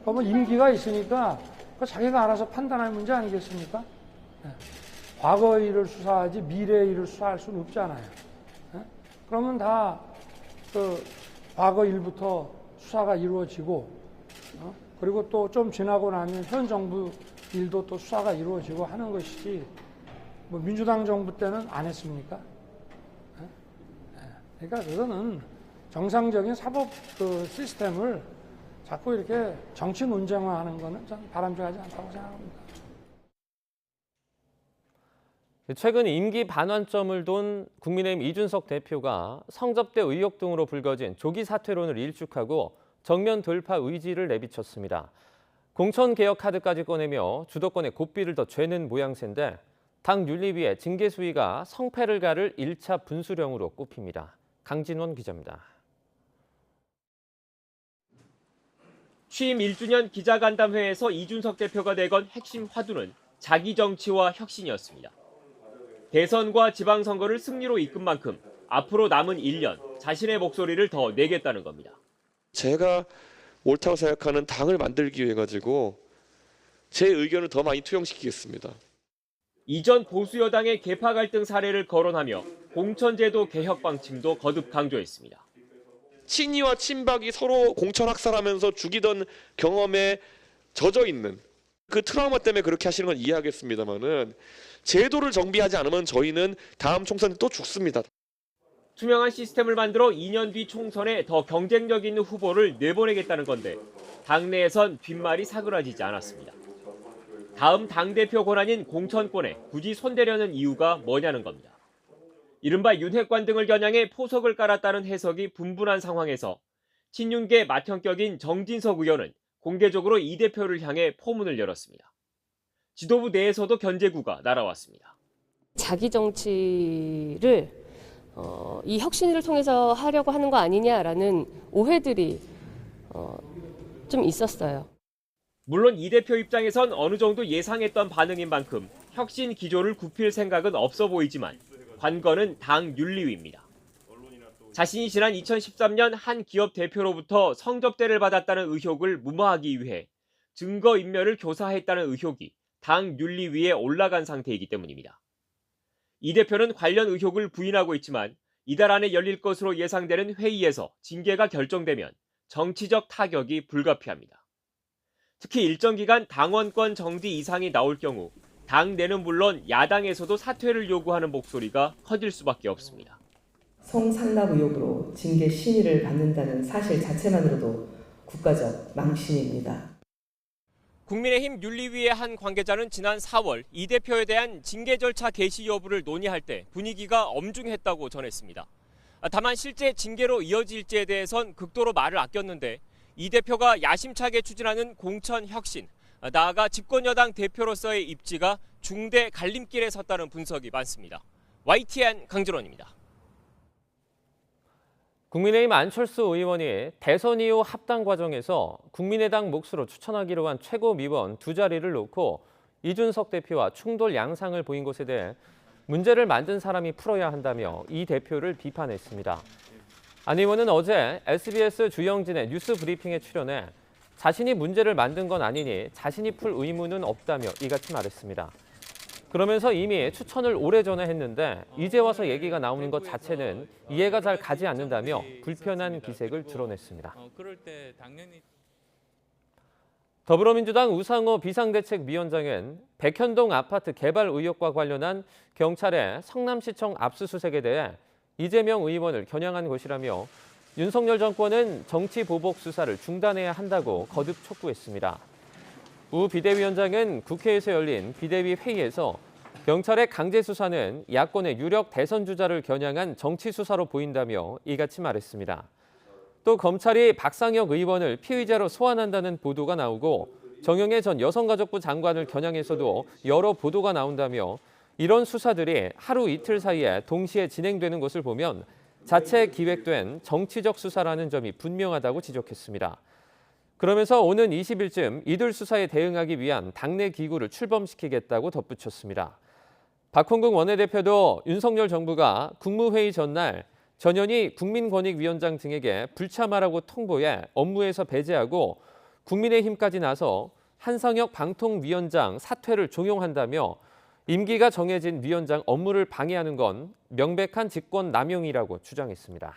뭐 임기가 있으니까 자기가 알아서 판단할 문제 아니겠습니까? 네. 과거 일을 수사하지 미래 일을 수사할 수는 없잖아요. 네? 그러면 다 과거 일부터 수사가 이루어지고 그리고 또 좀 지나고 나면 현 정부 일도 또 수사가 이루어지고 하는 것이지 뭐 민주당 정부 때는 안 했습니까? 네? 네. 그러니까 그거는 정상적인 사법 시스템을 자꾸 이렇게 정치 논쟁화하는 거는 저는 바람직하지 않다고 생각합니다. 최근 임기 반환점을 돈 국민의힘 이준석 대표가 성접대 의혹 등으로 불거진 조기 사퇴론을 일축하고 정면 돌파 의지를 내비쳤습니다. 공천개혁 카드까지 꺼내며 주도권에 고삐를 더 죄는 모양새인데 당 윤리위의 징계 수위가 성패를 가를 1차 분수령으로 꼽힙니다. 강진원 기자입니다. 취임 1주년 기자간담회에서 이준석 대표가 내건 핵심 화두는 자기 정치와 혁신이었습니다. 대선과 지방선거를 승리로 이끈 만큼 앞으로 남은 1년 자신의 목소리를 더 내겠다는 겁니다. 제가 옳다고 생각하는 당을 만들기 위해 가지고 제 의견을 더 많이 투영시키겠습니다. 이전 보수 여당의 계파 갈등 사례를 거론하며 공천제도 개혁 방침도 거듭 강조했습니다. 친이와 친박이 서로 공천 학살하면서 죽이던 경험에 젖어 있는 그 트라우마 때문에 그렇게 하시는 건 이해하겠습니다만은 제도를 정비하지 않으면 저희는 다음 총선 때 또 죽습니다. 투명한 시스템을 만들어 2년 뒤 총선에 더 경쟁력 있는 후보를 내보내겠다는 건데 당내에선 뒷말이 사그라지지 않았습니다. 다음 당대표 권한인 공천권에 굳이 손대려는 이유가 뭐냐는 겁니다. 이른바 윤핵관 등을 겨냥해 포석을 깔았다는 해석이 분분한 상황에서 친윤계 맏형격인 정진석 의원은 공개적으로 이 대표를 향해 포문을 열었습니다. 지도부 내에서도 견제구가 날아왔습니다. 자기 정치를 이 혁신을 통해서 하려고 하는 거 아니냐라는 오해들이 좀 있었어요. 물론 이 대표 입장에선 어느 정도 예상했던 반응인 만큼 혁신 기조를 굽힐 생각은 없어 보이지만 관건은 당 윤리위입니다. 자신이 지난 2013년 한 기업 대표로부터 성접대를 받았다는 의혹을 무마하기 위해 증거인멸을 교사했다는 의혹이 당 윤리위에 올라간 상태이기 때문입니다. 이 대표는 관련 의혹을 부인하고 있지만 이달 안에 열릴 것으로 예상되는 회의에서 징계가 결정되면 정치적 타격이 불가피합니다. 특히 일정 기간 당원권 정지 이상이 나올 경우 당 내는 물론 야당에서도 사퇴를 요구하는 목소리가 커질 수밖에 없습니다. 성상납 의혹으로 징계 심의를 받는다는 사실 자체만으로도 국가적 망신입니다. 국민의힘 윤리위의 한 관계자는 지난 4월 이 대표에 대한 징계 절차 개시 여부를 논의할 때 분위기가 엄중했다고 전했습니다. 다만 실제 징계로 이어질지에 대해선 극도로 말을 아꼈는데 이 대표가 야심차게 추진하는 공천 혁신, 나아가 집권여당 대표로서의 입지가 중대 갈림길에 섰다는 분석이 많습니다. YTN 강진원입니다. 국민의힘 안철수 의원이 대선 이후 합당 과정에서 국민의당 몫으로 추천하기로 한 최고위원 2자리를 놓고 이준석 대표와 충돌 양상을 보인 것에 대해 문제를 만든 사람이 풀어야 한다며 이 대표를 비판했습니다. 안 의원은 어제 SBS 주영진의 뉴스 브리핑에 출연해 자신이 문제를 만든 건 아니니 자신이 풀 의무는 없다며 이같이 말했습니다. 그러면서 이미 추천을 오래전에 했는데 이제 와서 얘기가 나오는 것 자체는 이해가 잘 가지 않는다며 불편한 기색을 드러냈습니다. 더불어민주당 우상호 비상대책위원장은 백현동 아파트 개발 의혹과 관련한 경찰의 성남시청 압수수색에 대해 이재명 의원을 겨냥한 것이라며 윤석열 정권은 정치 보복 수사를 중단해야 한다고 거듭 촉구했습니다. 우 비대위원장은 국회에서 열린 비대위 회의에서 경찰의 강제 수사는 야권의 유력 대선 주자를 겨냥한 정치 수사로 보인다며 이같이 말했습니다. 또 검찰이 박상혁 의원을 피의자로 소환한다는 보도가 나오고 정영애 전 여성가족부 장관을 겨냥해서도 여러 보도가 나온다며 이런 수사들이 하루 이틀 사이에 동시에 진행되는 것을 보면 자체 기획된 정치적 수사라는 점이 분명하다고 지적했습니다. 그러면서 오는 20일쯤 이들 수사에 대응하기 위한 당내 기구를 출범시키겠다고 덧붙였습니다. 박홍근 원내대표도 윤석열 정부가 국무회의 전날 전현희 국민권익위원장 등에게 불참하라고 통보해 업무에서 배제하고 국민의힘까지 나서 한상혁 방통위원장 사퇴를 종용한다며 임기가 정해진 위원장 업무를 방해하는 건 명백한 직권 남용이라고 주장했습니다.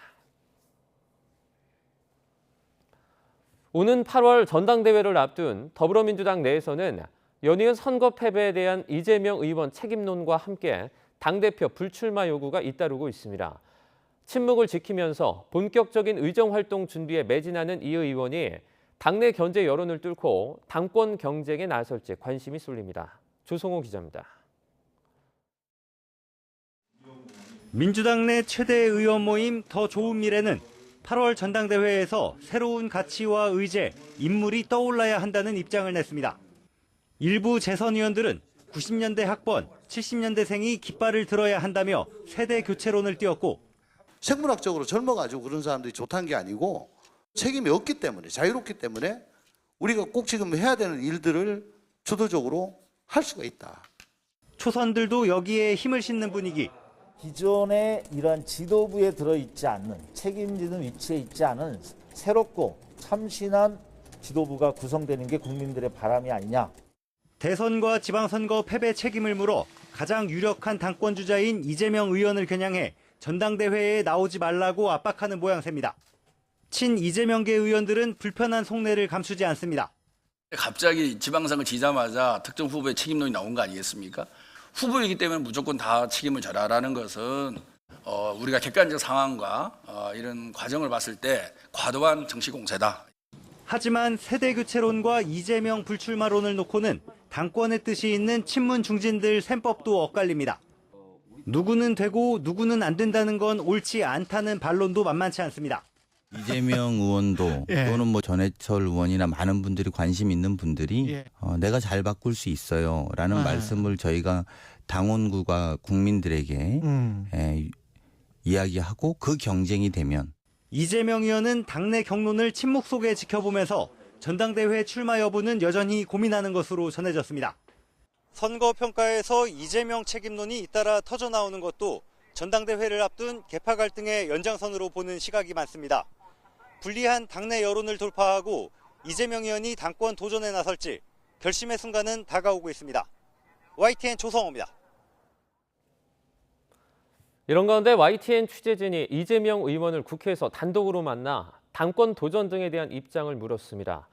오는 8월 전당대회를 앞둔 더불어민주당 내에서는 연이은 선거 패배에 대한 이재명 의원 책임론과 함께 당대표 불출마 요구가 잇따르고 있습니다. 침묵을 지키면서 본격적인 의정활동 준비에 매진하는 이 의원이 당내 견제 여론을 뚫고 당권 경쟁에 나설지 관심이 쏠립니다. 조성호 기자입니다. 민주당 내 최대 의원 모임 더 좋은 미래는 8월 전당대회에서 새로운 가치와 의제, 인물이 떠올라야 한다는 입장을 냈습니다. 일부 재선 의원들은 90년대 학번, 70년대생이 깃발을 들어야 한다며 세대 교체론을 띄웠고 생물학적으로 젊어가지고 그런 사람들이 좋다는 게 아니고 책임이 없기 때문에, 자유롭기 때문에 우리가 꼭 지금 해야 되는 일들을 주도적으로 할 수가 있다. 초선들도 여기에 힘을 싣는 분위기. 기존의 이러한 지도부에 들어있지 않는, 책임지는 위치에 있지 않은 새롭고 참신한 지도부가 구성되는 게 국민들의 바람이 아니냐. 대선과 지방선거 패배 책임을 물어 가장 유력한 당권 주자인 이재명 의원을 겨냥해 전당대회에 나오지 말라고 압박하는 모양새입니다. 친 이재명계 의원들은 불편한 속내를 감추지 않습니다. 갑자기 지방선거 지자마자 특정 후보의 책임론이 나온 거 아니겠습니까? 후보이기 때문에 무조건 다 책임을 져라라는 것은 우리가 객관적 상황과 이런 과정을 봤을 때 과도한 정치 공세다. 하지만 세대교체론과 이재명 불출마론을 놓고는 당권의 뜻이 있는 친문 중진들 셈법도 엇갈립니다. 누구는 되고 누구는 안 된다는 건 옳지 않다는 반론도 만만치 않습니다. 이재명 의원도 또는 뭐 전해철 의원이나 많은 분들이 관심 있는 분들이 내가 잘 바꿀 수 있어요라는 말씀을 저희가 당원구가 국민들에게 이야기하고 그 경쟁이 되면 이재명 의원은 당내 경론을 침묵 속에 지켜보면서 전당대회 출마 여부는 여전히 고민하는 것으로 전해졌습니다. 선거평가에서 이재명 책임론이 잇따라 터져나오는 것도 전당대회를 앞둔 계파 갈등의 연장선으로 보는 시각이 많습니다. 불리한 당내 여론을 돌파하고 이재명 의원이 당권 도전에 나설지 결심의 순간은 다가오고 있습니다. YTN 조성호입니다. 이런 가운데 YTN 취재진이 이재명 의원을 국회에서 단독으로 만나 당권 도전 등에 대한 입장을 물었습니다.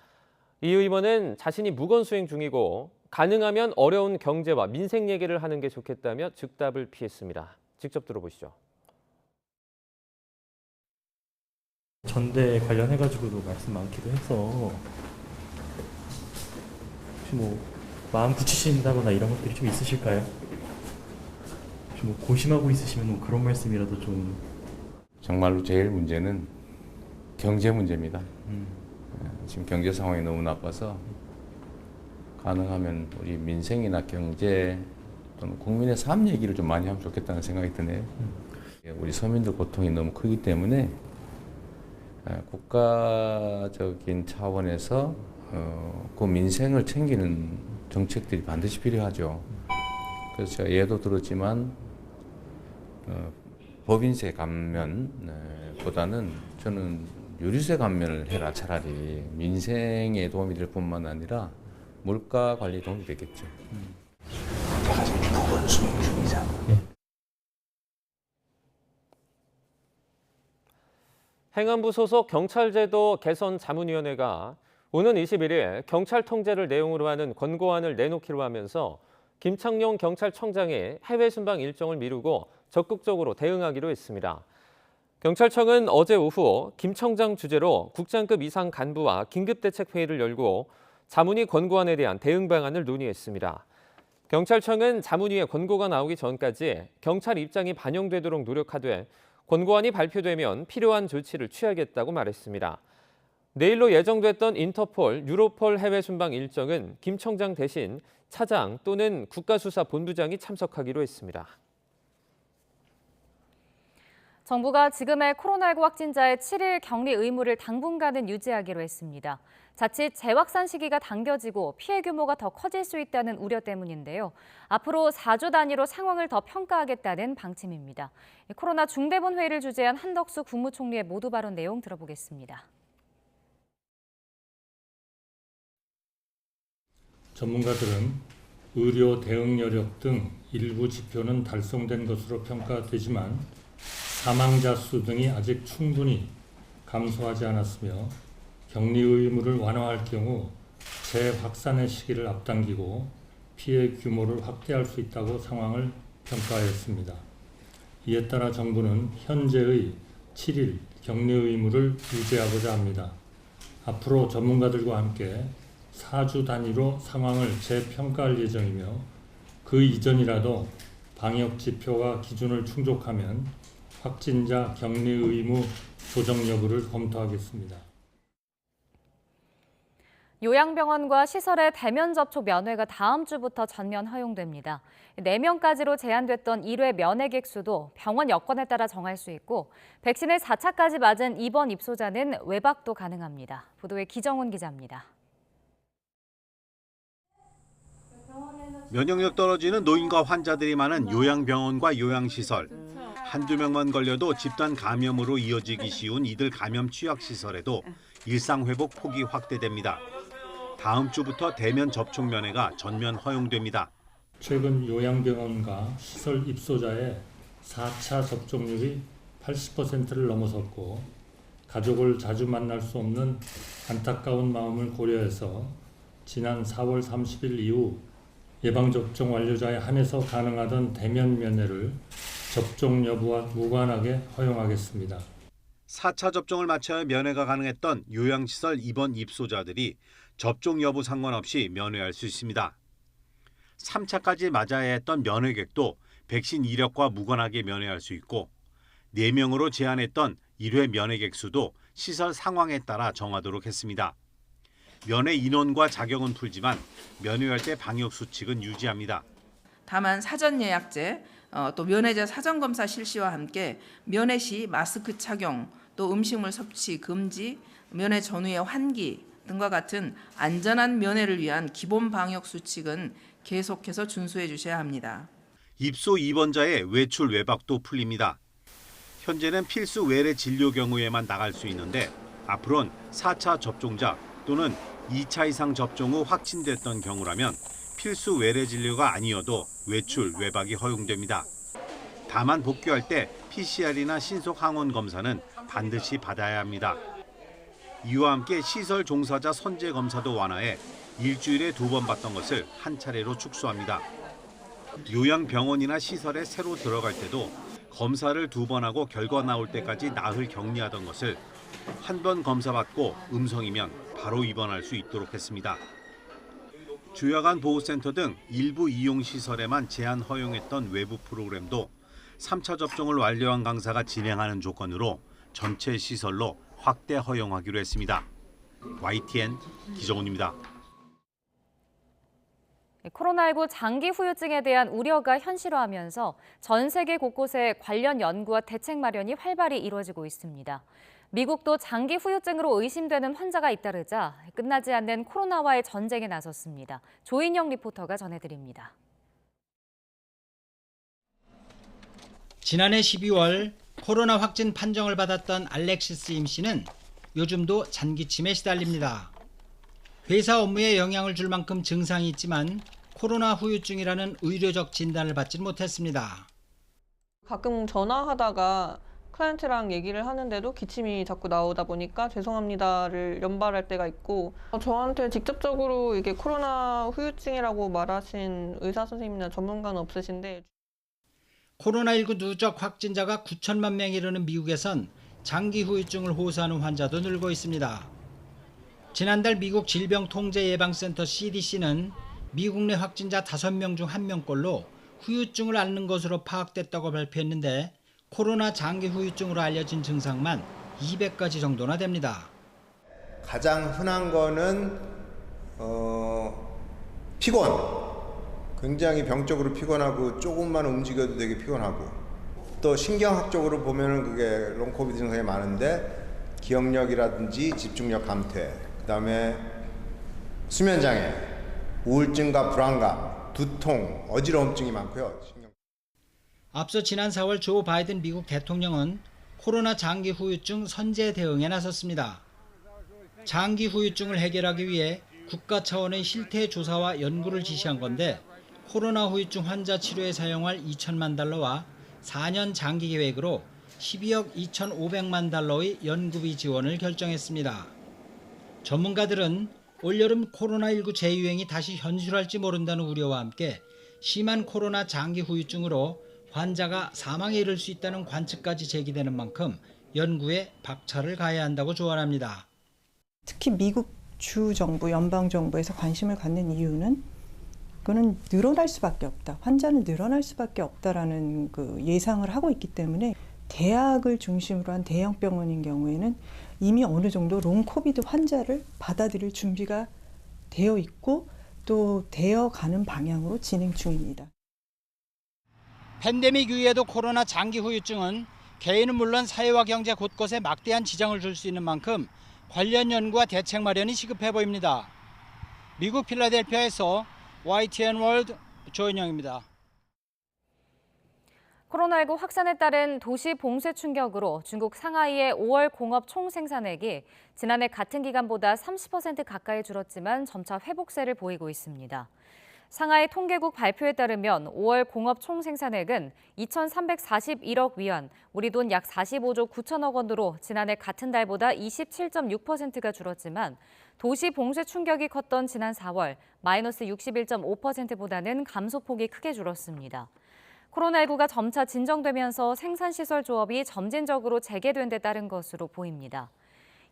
이 의원은 자신이 무건수행 중이고 가능하면 어려운 경제와 민생 얘기를 하는 게 좋겠다며 즉답을 피했습니다. 직접 들어보시죠. 전대 관련해가지고도 말씀 많기도 해서 혹시 뭐 마음 굳히신다거나 이런 것들이 좀 있으실까요? 혹시 뭐 고심하고 있으시면 뭐 그런 말씀이라도 좀. 정말로 제일 문제는 경제 문제입니다. 지금 경제 상황이 너무 나빠서 가능하면 우리 민생이나 경제 또는 국민의 삶 얘기를 좀 많이 하면 좋겠다는 생각이 드네요. 우리 서민들 고통이 너무 크기 때문에 국가적인 차원에서 그 민생을 챙기는 정책들이 반드시 필요하죠. 그래서 제가 예도 들었지만 법인세 감면보다는 저는 유류세 감면을 해라. 차라리 민생에 도움이 될 뿐만 아니라 물가 관리에 도움이 되겠죠. 제가 지금 부분 수행 중이자. 행안부 소속 경찰제도 개선 자문위원회가 오는 21일 경찰 통제를 내용으로 하는 권고안을 내놓기로 하면서 김창룡 경찰청장이 해외 순방 일정을 미루고 적극적으로 대응하기로 했습니다. 경찰청은 어제 오후 김 청장 주재로 국장급 이상 간부와 긴급대책회의를 열고 자문위 권고안에 대한 대응 방안을 논의했습니다. 경찰청은 자문위의 권고가 나오기 전까지 경찰 입장이 반영되도록 노력하되 권고안이 발표되면 필요한 조치를 취하겠다고 말했습니다. 내일로 예정됐던 인터폴, 유로폴 해외 순방 일정은 김 청장 대신 차장 또는 국가수사본부장이 참석하기로 했습니다. 정부가 지금의 코로나19 확진자의 7일 격리 의무를 당분간은 유지하기로 했습니다. 자칫 재확산 시기가 당겨지고 피해 규모가 더 커질 수 있다는 우려 때문인데요. 앞으로 4주 단위로 상황을 더 평가하겠다는 방침입니다. 코로나 중대본 회의를 주재한 한덕수 국무총리의 모두 발언 내용 들어보겠습니다. 전문가들은 의료 대응 여력 등 일부 지표는 달성된 것으로 평가되지만 사망자 수 등이 아직 충분히 감소하지 않았으며 격리 의무를 완화할 경우 재확산의 시기를 앞당기고 피해 규모를 확대할 수 있다고 상황을 평가하였습니다. 이에 따라 정부는 현재의 7일 격리 의무를 유지하고자 합니다. 앞으로 전문가들과 함께 4주 단위로 상황을 재평가할 예정이며 그 이전이라도 방역 지표와 기준을 충족하면 확진자 격리 의무 조정 여부를 검토하겠습니다. 요양병원과 시설의 대면 접촉 면회가 다음 주부터 전면 허용됩니다. 4명까지로 제한됐던 1회 면회객 수도 병원 여건에 따라 정할 수 있고 백신을 4차까지 맞은 입원 입소자는 외박도 가능합니다. 보도에 기정훈 기자입니다. 면역력 떨어지는 노인과 환자들이 많은 요양병원과 요양시설. 한두 명만 걸려도 집단 감염으로 이어지기 쉬운 이들 감염 취약시설에도 일상회복 폭이 확대됩니다. 다음 주부터 대면 접촉 면회가 전면 허용됩니다. 최근 요양병원과 시설 입소자의 4차 접종률이 80%를 넘어섰고 가족을 자주 만날 수 없는 안타까운 마음을 고려해서 지난 4월 30일 이후 예방접종 완료자에 한해서 가능하던 대면 면회를 접종 여부와 무관하게 허용하겠습니다. 4차 접종을 마쳐야 면회가 가능했던 요양시설 입원 입소자들이 접종 여부 상관없이 면회할 수 있습니다. 3차까지 맞아야 했던 면회객도 백신 이력과 무관하게 면회할 수 있고 4명으로 제한했던 1회 면회객 수도 시설 상황에 따라 정하도록 했습니다. 면회 인원과 자격은 풀지만 면회할 때 방역 수칙은 유지합니다. 다만 사전 예약제, 또 면회자 사전 검사 실시와 함께 면회 시 마스크 착용, 또 음식물 섭취 금지, 면회 전후의 환기 등과 같은 안전한 면회를 위한 기본 방역 수칙은 계속해서 준수해 주셔야 합니다. 입소 입원자의 외출 외박도 풀립니다. 현재는 필수 외래 진료 경우에만 나갈 수 있는데 앞으로는 4차 접종자 또는 2차 이상 접종 후 확진됐던 경우라면 필수 외래 진료가 아니어도 외출 외박이 허용됩니다. 다만 복귀할 때 PCR이나 신속 항원 검사는 반드시 받아야 합니다. 이와 함께 시설 종사자 선제 검사도 완화해 일주일에 2번 받던 것을 한 차례로 축소합니다. 요양병원이나 시설에 새로 들어갈 때도 검사를 2번 하고 결과 나올 때까지 나흘 격리하던 것을 한 번 검사받고 음성이면 바로 입원할 수 있도록 했습니다. 주야간 보호센터 등 일부 이용시설에만 제한 허용했던 외부 프로그램도 3차 접종을 완료한 강사가 진행하는 조건으로 전체 시설로 확대 허용하기로 했습니다. YTN 기정훈입니다. 코로나19 장기 후유증에 대한 우려가 현실화하면서 전 세계 곳곳에 관련 연구와 대책 마련이 활발히 이루어지고 있습니다. 미국도 장기 후유증으로 의심되는 환자가 잇따르자 끝나지 않는 코로나와의 전쟁에 나섰습니다. 조인영 리포터가 전해드립니다. 지난해 12월 코로나 확진 판정을 받았던 알렉시스 임 씨는 요즘도 잔기침에 시달립니다. 회사 업무에 영향을 줄 만큼 증상이 있지만 코로나 후유증이라는 의료적 진단을 받지 못했습니다. 가끔 전화하다가 클라이언트랑 얘기를 하는데도 기침이 자꾸 나오다 보니까 죄송합니다를 연발할 때가 있고 저한테 직접적으로 이게 코로나 후유증이라고 말하신 의사 선생님이나 전문가는 없으신데 코로나19 누적 확진자가 9천만 명에 이르는 미국에선 장기 후유증을 호소하는 환자도 늘고 있습니다. 지난달 미국 질병통제예방센터 CDC는 미국 내 확진자 5명 중 1명꼴로 후유증을 앓는 것으로 파악됐다고 발표했는데 코로나 장기 후유증으로 알려진 증상만 200가지 정도나 됩니다. 가장 흔한 거는 피곤. 굉장히 병적으로 피곤하고 조금만 움직여도 되게 피곤하고 또 신경학적으로 보면은 그게 롱코비드 증상이 많은데 기억력이라든지 집중력 감퇴 그다음에 수면장애, 우울증과 불안감, 두통, 어지러움증이 많고요. 앞서 지난 4월 조 바이든 미국 대통령은 코로나 장기 후유증 선제 대응에 나섰습니다. 장기 후유증을 해결하기 위해 국가 차원의 실태 조사와 연구를 지시한 건데 코로나 후유증 환자 치료에 사용할 2천만 달러와 4년 장기 계획으로 12억 2,500만 달러의 연구비 지원을 결정했습니다. 전문가들은 올여름 코로나19 재유행이 다시 현실할지 모른다는 우려와 함께 심한 코로나 장기 후유증으로 환자가 사망에 이를 수 있다는 관측까지 제기되는 만큼 연구에 박차를 가해야 한다고 조언합니다. 특히 미국 주 정부, 연방 정부에서 관심을 갖는 이유는 그거는 늘어날 수밖에 없다. 환자는 늘어날 수밖에 없다라는 그 예상을 하고 있기 때문에 대학을 중심으로 한 대형 병원인 경우에는 이미 어느 정도 롱 코비드 환자를 받아들일 준비가 되어 있고 또 되어 가는 방향으로 진행 중입니다. 팬데믹 이후에도 코로나 장기 후유증은 개인은 물론 사회와 경제 곳곳에 막대한 지장을 줄 수 있는 만큼 관련 연구와 대책 마련이 시급해 보입니다. 미국 필라델피아에서 YTN 월드 조인영입니다. 코로나19 확산에 따른 도시 봉쇄 충격으로 중국 상하이의 5월 공업 총생산액이 지난해 같은 기간보다 30% 가까이 줄었지만 점차 회복세를 보이고 있습니다. 상하이 통계국 발표에 따르면 5월 공업 총생산액은 2,341억 위안, 우리 돈 약 45조 9천억 원으로 지난해 같은 달보다 27.6%가 줄었지만 도시 봉쇄 충격이 컸던 지난 4월 마이너스 61.5%보다는 감소폭이 크게 줄었습니다. 코로나19가 점차 진정되면서 생산시설 조업이 점진적으로 재개된 데 따른 것으로 보입니다.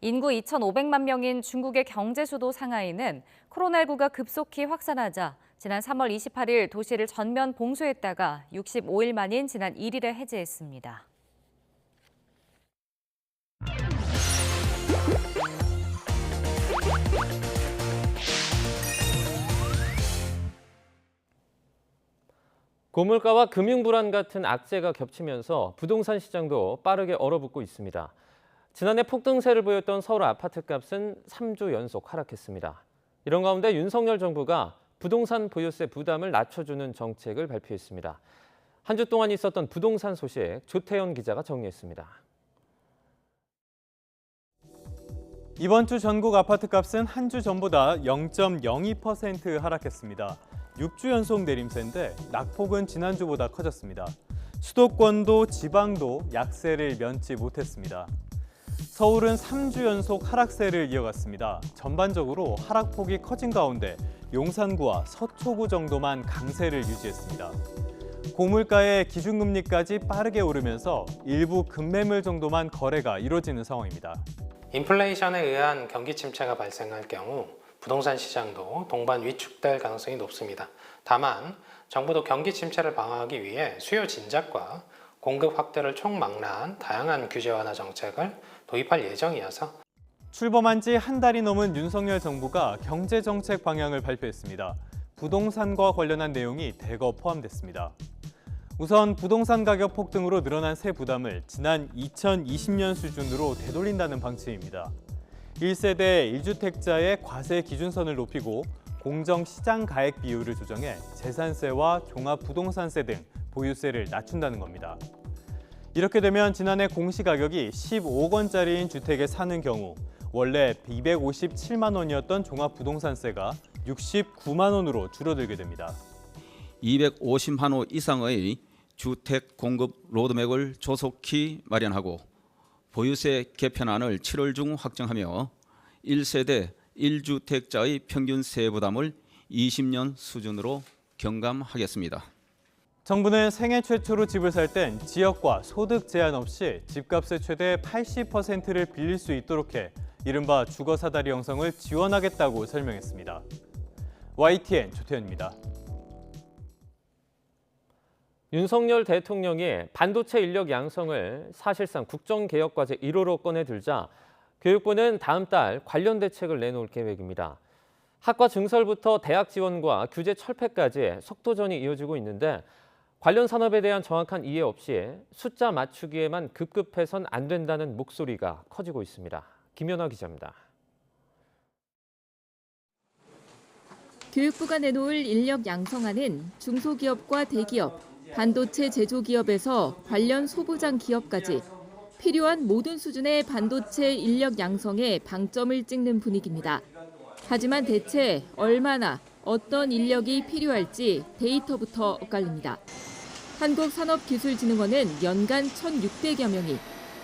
인구 2,500만 명인 중국의 경제 수도 상하이는 코로나19가 급속히 확산하자 지난 3월 28일 도시를 전면 봉쇄했다가 65일 만인 지난 1일에 해제했습니다. 고물가와 금융불안 같은 악재가 겹치면서 부동산 시장도 빠르게 얼어붙고 있습니다. 지난해 폭등세를 보였던 서울 아파트값은 3주 연속 하락했습니다. 이런 가운데 윤석열 정부가 부동산 보유세 부담을 낮춰주는 정책을 발표했습니다. 한 주 동안 있었던 부동산 소식 조태현 기자가 정리했습니다. 이번 주 전국 아파트값은 한 주 전보다 0.02% 하락했습니다. 6주 연속 내림세인데 낙폭은 지난주보다 커졌습니다. 수도권도 지방도 약세를 면치 못했습니다. 서울은 3주 연속 하락세를 이어갔습니다. 전반적으로 하락폭이 커진 가운데 용산구와 서초구 정도만 강세를 유지했습니다. 고물가의 기준금리까지 빠르게 오르면서 일부 급매물 정도만 거래가 이루어지는 상황입니다. 인플레이션에 의한 경기 침체가 발생할 경우 부동산 시장도 동반 위축될 가능성이 높습니다. 다만 정부도 경기 침체를 방어하기 위해 수요 진작과 공급 확대를 총망라한 다양한 규제 완화 정책을 도입할 예정이어서 출범한 지 한 달이 넘은 윤석열 정부가 경제정책 방향을 발표했습니다. 부동산과 관련한 내용이 대거 포함됐습니다. 우선 부동산 가격 폭등으로 늘어난 세 부담을 지난 2020년 수준으로 되돌린다는 방침입니다. 1세대 1주택자의 과세 기준선을 높이고 공정시장 가액 비율을 조정해 재산세와 종합부동산세 등 보유세를 낮춘다는 겁니다. 이렇게 되면 지난해 공시가격이 15억 원짜리인 주택에 사는 경우 원래 257만 원이었던 종합부동산세가 69만 원으로 줄어들게 됩니다. 250만 호 이상의 주택 공급 로드맵을 조속히 마련하고 보유세 개편안을 7월 중 확정하며 1세대 1주택자의 평균 세부담을 20년 수준으로 경감하겠습니다. 정부는 생애 최초로 집을 살 땐 지역과 소득 제한 없이 집값의 최대 80%를 빌릴 수 있도록 해 이른바 주거사다리 형성을 지원하겠다고 설명했습니다. YTN 조태현입니다. 윤석열 대통령이 반도체 인력 양성을 사실상 국정개혁과제 1호로 꺼내들자 교육부는 다음 달 관련 대책을 내놓을 계획입니다. 학과 증설부터 대학 지원과 규제 철폐까지 속도전이 이어지고 있는데 관련 산업에 대한 정확한 이해 없이 숫자 맞추기에만 급급해선 안 된다는 목소리가 커지고 있습니다. 김연아 기자입니다. 교육부가 내놓을 인력 양성안은 중소기업과 대기업, 반도체 제조기업에서 관련 소부장 기업까지 필요한 모든 수준의 반도체 인력 양성에 방점을 찍는 분위기입니다. 하지만 대체 얼마나 어떤 인력이 필요할지 데이터부터 엇갈립니다. 한국산업기술진흥원은 연간 1,600여 명이,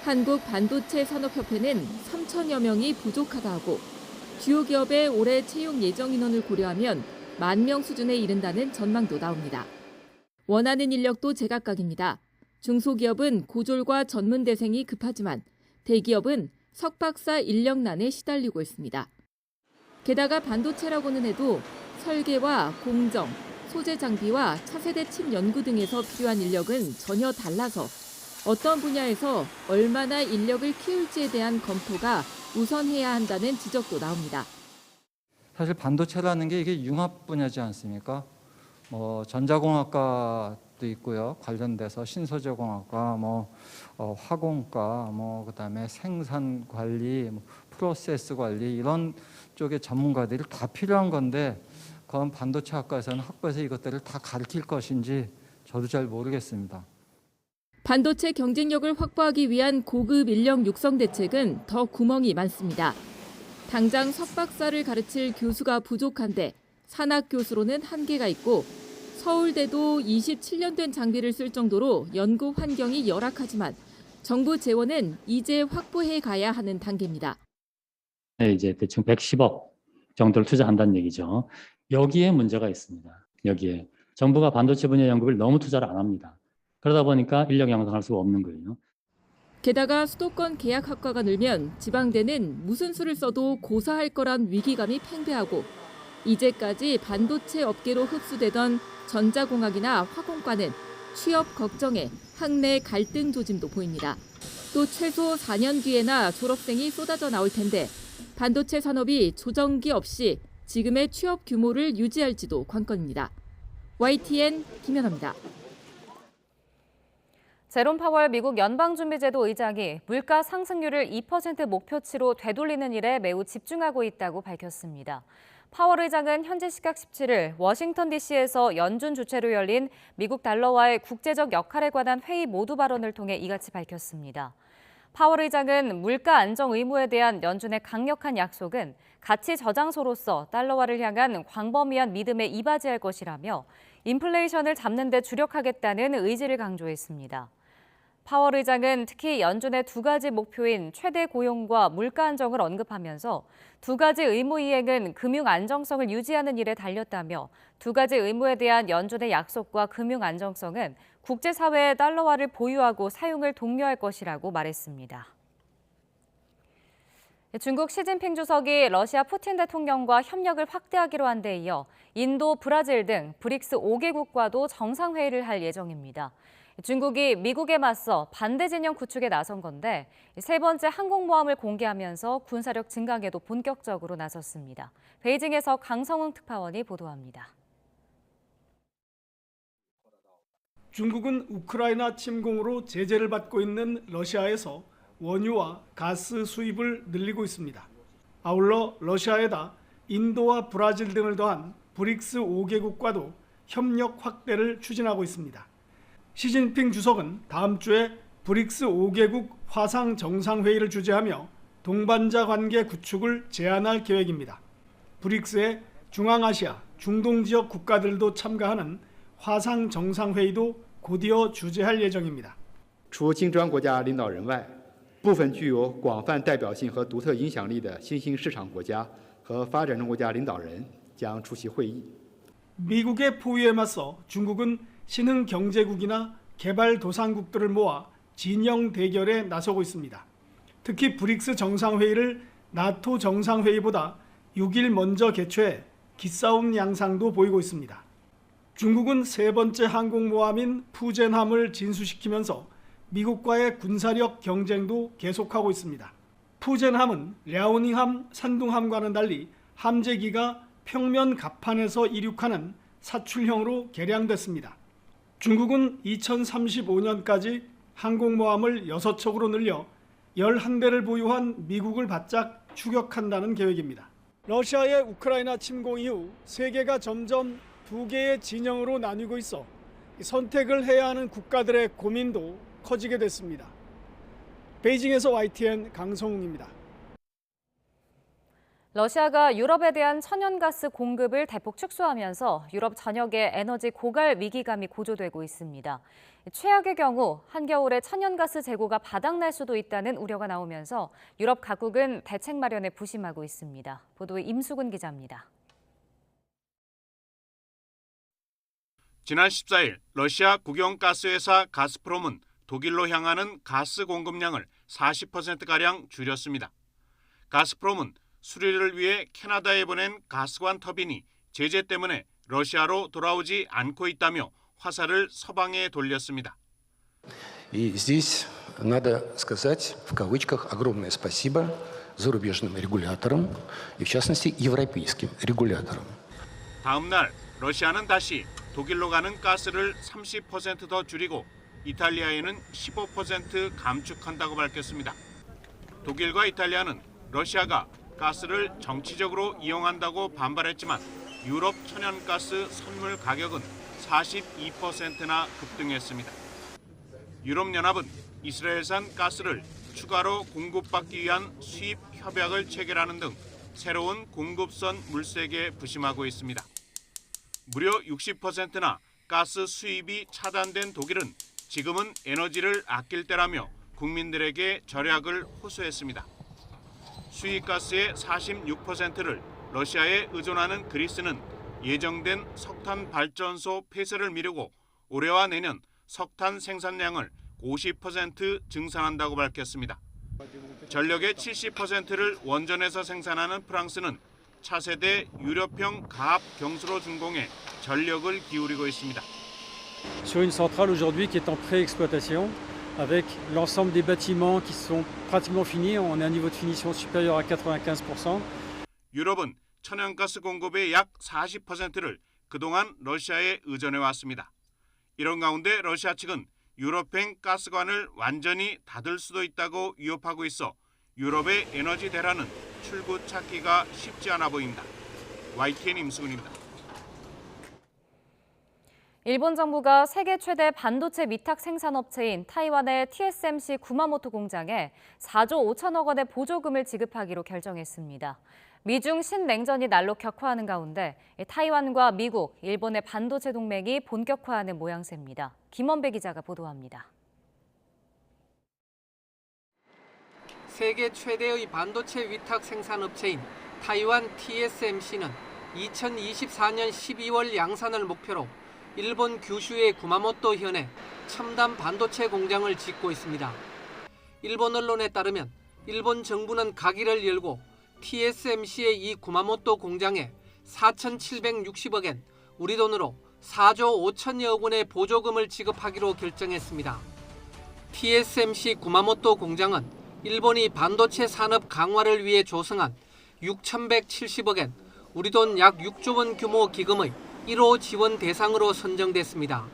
한국반도체산업협회는 3,000여 명이 부족하다 하고 주요 기업의 올해 채용 예정 인원을 고려하면 10,000명 수준에 이른다는 전망도 나옵니다. 원하는 인력도 제각각입니다. 중소기업은 고졸과 전문대생이 급하지만 대기업은 석박사 인력난에 시달리고 있습니다. 게다가 반도체라고는 해도 설계와 공정, 소재 장비와 차세대 칩 연구 등에서 필요한 인력은 전혀 달라서 어떤 분야에서 얼마나 인력을 키울지에 대한 검토가 우선해야 한다는 지적도 나옵니다. 사실 반도체라는 게 이게 융합 분야지 않습니까? 전자공학과도 있고요. 관련돼서 신소재공학과, 화공과, 그다음에 생산 관리, 프로세스 관리 이런 쪽의 전문가들이 다 필요한 건데 그건 반도체 학과에서는 학부에서 이것들을 다 가르칠 것인지 저도 잘 모르겠습니다. 반도체 경쟁력을 확보하기 위한 고급 인력 육성 대책은 더 구멍이 많습니다. 당장 석박사를 가르칠 교수가 부족한데 산학 교수로는 한계가 있고 서울대도 27년 된 장비를 쓸 정도로 연구 환경이 열악하지만 정부 재원은 이제 확보해 가야 하는 단계입니다. 네, 이제 대충 110억 정도를 투자한다는 얘기죠. 여기에 문제가 있습니다. 여기에 정부가 반도체 분야 연구를 너무 투자를 안 합니다. 그러다 보니까 인력 양성할 수가 없는 거예요. 게다가 수도권 계약 학과가 늘면 지방대는 무슨 수를 써도 고사할 거란 위기감이 팽배하고 이제까지 반도체 업계로 흡수되던 전자공학이나 화공과는 취업 걱정에 학내 갈등 조짐도 보입니다. 또 최소 4년 뒤에나 졸업생이 쏟아져 나올 텐데 반도체 산업이 조정기 없이 지금의 취업 규모를 유지할지도 관건입니다. YTN 김연아입니다. 제롬 파월 미국 연방준비제도 의장이 물가 상승률을 2% 목표치로 되돌리는 일에 매우 집중하고 있다고 밝혔습니다. 파월 의장은 현지 시각 17일 워싱턴 DC에서 연준 주최로 열린 미국 달러와의 국제적 역할에 관한 회의 모두 발언을 통해 이같이 밝혔습니다. 파월 의장은 물가 안정 의무에 대한 연준의 강력한 약속은 가치 저장소로서 달러화를 향한 광범위한 믿음에 이바지할 것이라며 인플레이션을 잡는 데 주력하겠다는 의지를 강조했습니다. 파월 의장은 특히 연준의 두 가지 목표인 최대 고용과 물가 안정을 언급하면서 두 가지 의무 이행은 금융 안정성을 유지하는 일에 달렸다며 두 가지 의무에 대한 연준의 약속과 금융 안정성은 국제사회의 달러화를 보유하고 사용을 독려할 것이라고 말했습니다. 중국 시진핑 주석이 러시아 푸틴 대통령과 협력을 확대하기로 한 데 이어 인도, 브라질 등 브릭스 5개국과도 정상회의를 할 예정입니다. 중국이 미국에 맞서 반대 진영 구축에 나선 건데 세 번째 항공모함을 공개하면서 군사력 증강에도 본격적으로 나섰습니다. 베이징에서 강성웅 특파원이 보도합니다. 중국은 우크라이나 침공으로 제재를 받고 있는 러시아에서 원유와 가스 수입을 늘리고 있습니다. 아울러 러시아에다 인도와 브라질 등을 더한 브릭스 5개국과도 협력 확대를 추진하고 있습니다. 시진핑 주석은 다음 주에 브릭스 5개국 화상 정상회의를 주재하며 동반자 관계 구축을 제안할 계획입니다. 브릭스의 중앙아시아, 중동 지역 국가들도 참가하는 화상 정상회의도 곧이어 주재할 예정입니다. 除金砖国家领导人外，部分具有广泛代表性和独特影响力的新兴市场国家和发展中国家领导人将出席会议。 미국의 포위에 맞서 중국은 신흥 경제국이나 개발도상국들을 모아 진영 대결에 나서고 있습니다. 특히 브릭스 정상회의를 나토 정상회의보다 6일 먼저 개최해 기싸움 양상도 보이고 있습니다. 중국은 세 번째 항공모함인 푸젠함을 진수시키면서 미국과의 군사력 경쟁도 계속하고 있습니다. 푸젠함은 랴오닝함, 산둥함과는 달리 함재기가 평면 갑판에서 이륙하는 사출형으로 개량됐습니다. 중국은 2035년까지 항공모함을 6척으로 늘려 11대를 보유한 미국을 바짝 추격한다는 계획입니다. 러시아의 우크라이나 침공 이후 세계가 점점 두 개의 진영으로 나뉘고 있어 선택을 해야 하는 국가들의 고민도 커지게 됐습니다. 베이징에서 YTN 강성웅입니다. 러시아가 유럽에 대한 천연가스 공급을 대폭 축소하면서 유럽 전역의 에너지 고갈 위기감이 고조되고 있습니다. 최악의 경우 한겨울에 천연가스 재고가 바닥날 수도 있다는 우려가 나오면서 유럽 각국은 대책 마련에 부심하고 있습니다. 보도에 임수근 기자입니다. 지난 14일 러시아 국영가스회사 가스프롬은 독일로 향하는 가스 공급량을 40%가량 줄였습니다. 가스프롬은 수리를 위해 캐나다에 보낸 가스관 터빈이 제재 때문에 러시아로 돌아오지 않고 있다며 화살을 서방에 돌렸습니다. И здесь надо сказать в кавычках огромное спасибо зарубежным регуляторам и в частности европейским регуляторам. 다음 날 러시아는 다시 독일로 가는 가스를 30% 더 줄이고 이탈리아에는 15% 감축한다고 밝혔습니다. 독일과 이탈리아는 러시아가 가스를 정치적으로 이용한다고 반발했지만 유럽 천연가스 선물 가격은 42%나 급등했습니다. 유럽연합은 이스라엘산 가스를 추가로 공급받기 위한 수입 협약을 체결하는 등 새로운 공급선 물색에 부심하고 있습니다. 무려 60%나 가스 수입이 차단된 독일은 지금은 에너지를 아낄 때라며 국민들에게 절약을 호소했습니다. 수입가스의 46%를 러시아에 의존하는 그리스는 예정된 석탄 발전소 폐쇄를 미루고 올해와 내년 석탄 생산량을 50% 증산한다고 밝혔습니다. 전력의 70%를 원전에서 생산하는 프랑스는 차세대 유럽형 가압 경수로 준공에 전력을 기울이고 있습니다. Sur une centrale aujourd'hui qui est en pré-exploitation, avec l'ensemble des bâtiments qui sont pratiquement finis, on a un niveau de finition supérieur à 95%. 유럽은 천연가스 공급의 약 40%를 그동안 러시아에 의존해 왔습니다. 이런 가운데 러시아 측은 유럽행 가스관을 완전히 닫을 수도 있다고 위협하고 있어 유럽의 에너지 대란은 출구 찾기가 쉽지 않아 보입니다. YTN 임수근입니다. 일본 정부가 세계 최대 반도체 위탁 생산업체인 타이완의 TSMC 구마모토 공장에 4조 5천억 원의 보조금을 지급하기로 결정했습니다. 미중 신냉전이 날로 격화하는 가운데 타이완과 미국, 일본의 반도체 동맹이 본격화하는 모양새입니다. 김원배 기자가 보도합니다. 세계 최대의 반도체 위탁 생산업체인 타이완 TSMC는 2024년 12월 양산을 목표로 일본 규슈의 구마모토 현에 첨단 반도체 공장을 짓고 있습니다. 일본 언론에 따르면 일본 정부는 가기를 열고 TSMC의 이 구마모토 공장에 4,760억 엔, 우리 돈으로 4조 5천여억 원의 보조금을 지급하기로 결정했습니다. TSMC 구마모토 공장은 일본이 반도체 산업 강화를 위해 조성한 6,170억 엔, 우리 돈 약 6조 원 규모 기금의 1호 지원 대상으로 선정됐습니다.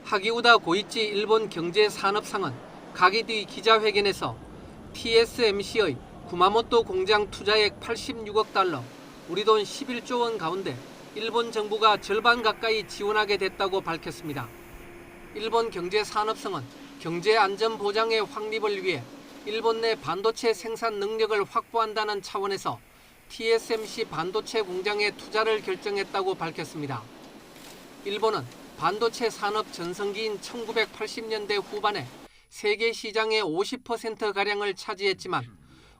하기우다 고이치 일본 경제산업상은 가기 뒤 기자회견에서 TSMC의 구마모토 공장 투자액 86억 달러, 우리 돈 11조 원 가운데 일본 정부가 절반 가까이 지원하게 됐다고 밝혔습니다. 일본 경제산업성은 경제 안전 보장의 확립을 위해 일본 내 반도체 생산 능력을 확보한다는 차원에서 TSMC 반도체 공장에 투자를 결정했다고 밝혔습니다. 일본은 반도체 산업 전성기인 1980년대 후반에 세계 시장의 50%가량을 차지했지만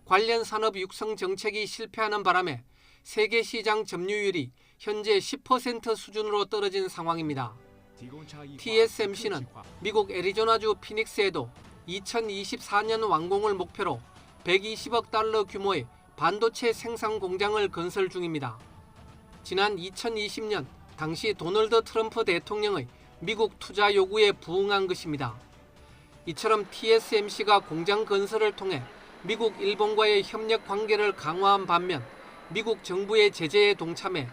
관련 산업 육성 정책이 실패하는 바람에 세계 시장 점유율이 현재 10% 수준으로 떨어진 상황입니다. TSMC는 미국 애리조나주 피닉스에도 2024년 완공을 목표로 120억 달러 규모의 반도체 생산 공장을 건설 중입니다. 지난 2020년 당시 도널드 트럼프 대통령의 미국 투자 요구에 부응한 것입니다. 이처럼 TSMC가 공장 건설을 통해 미국, 일본과의 협력 관계를 강화한 반면 미국 정부의 제재에 동참해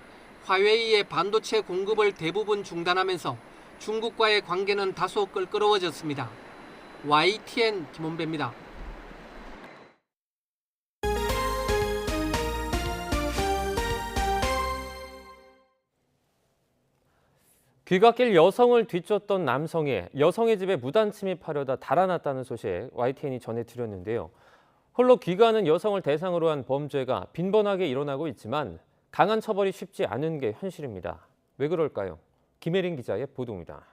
화웨이의 반도체 공급을 대부분 중단하면서 중국과의 관계는 다소 껄끄러워졌습니다. YTN 김원배입니다. 귀갓길 여성을 뒤쫓던 남성이 여성의 집에 무단 침입하려다 달아났다는 소식 YTN이 전해드렸는데요. 홀로 귀가하는 여성을 대상으로 한 범죄가 빈번하게 일어나고 있지만 강한 처벌이 쉽지 않은 게 현실입니다. 왜 그럴까요? 김혜린 기자의 보도입니다.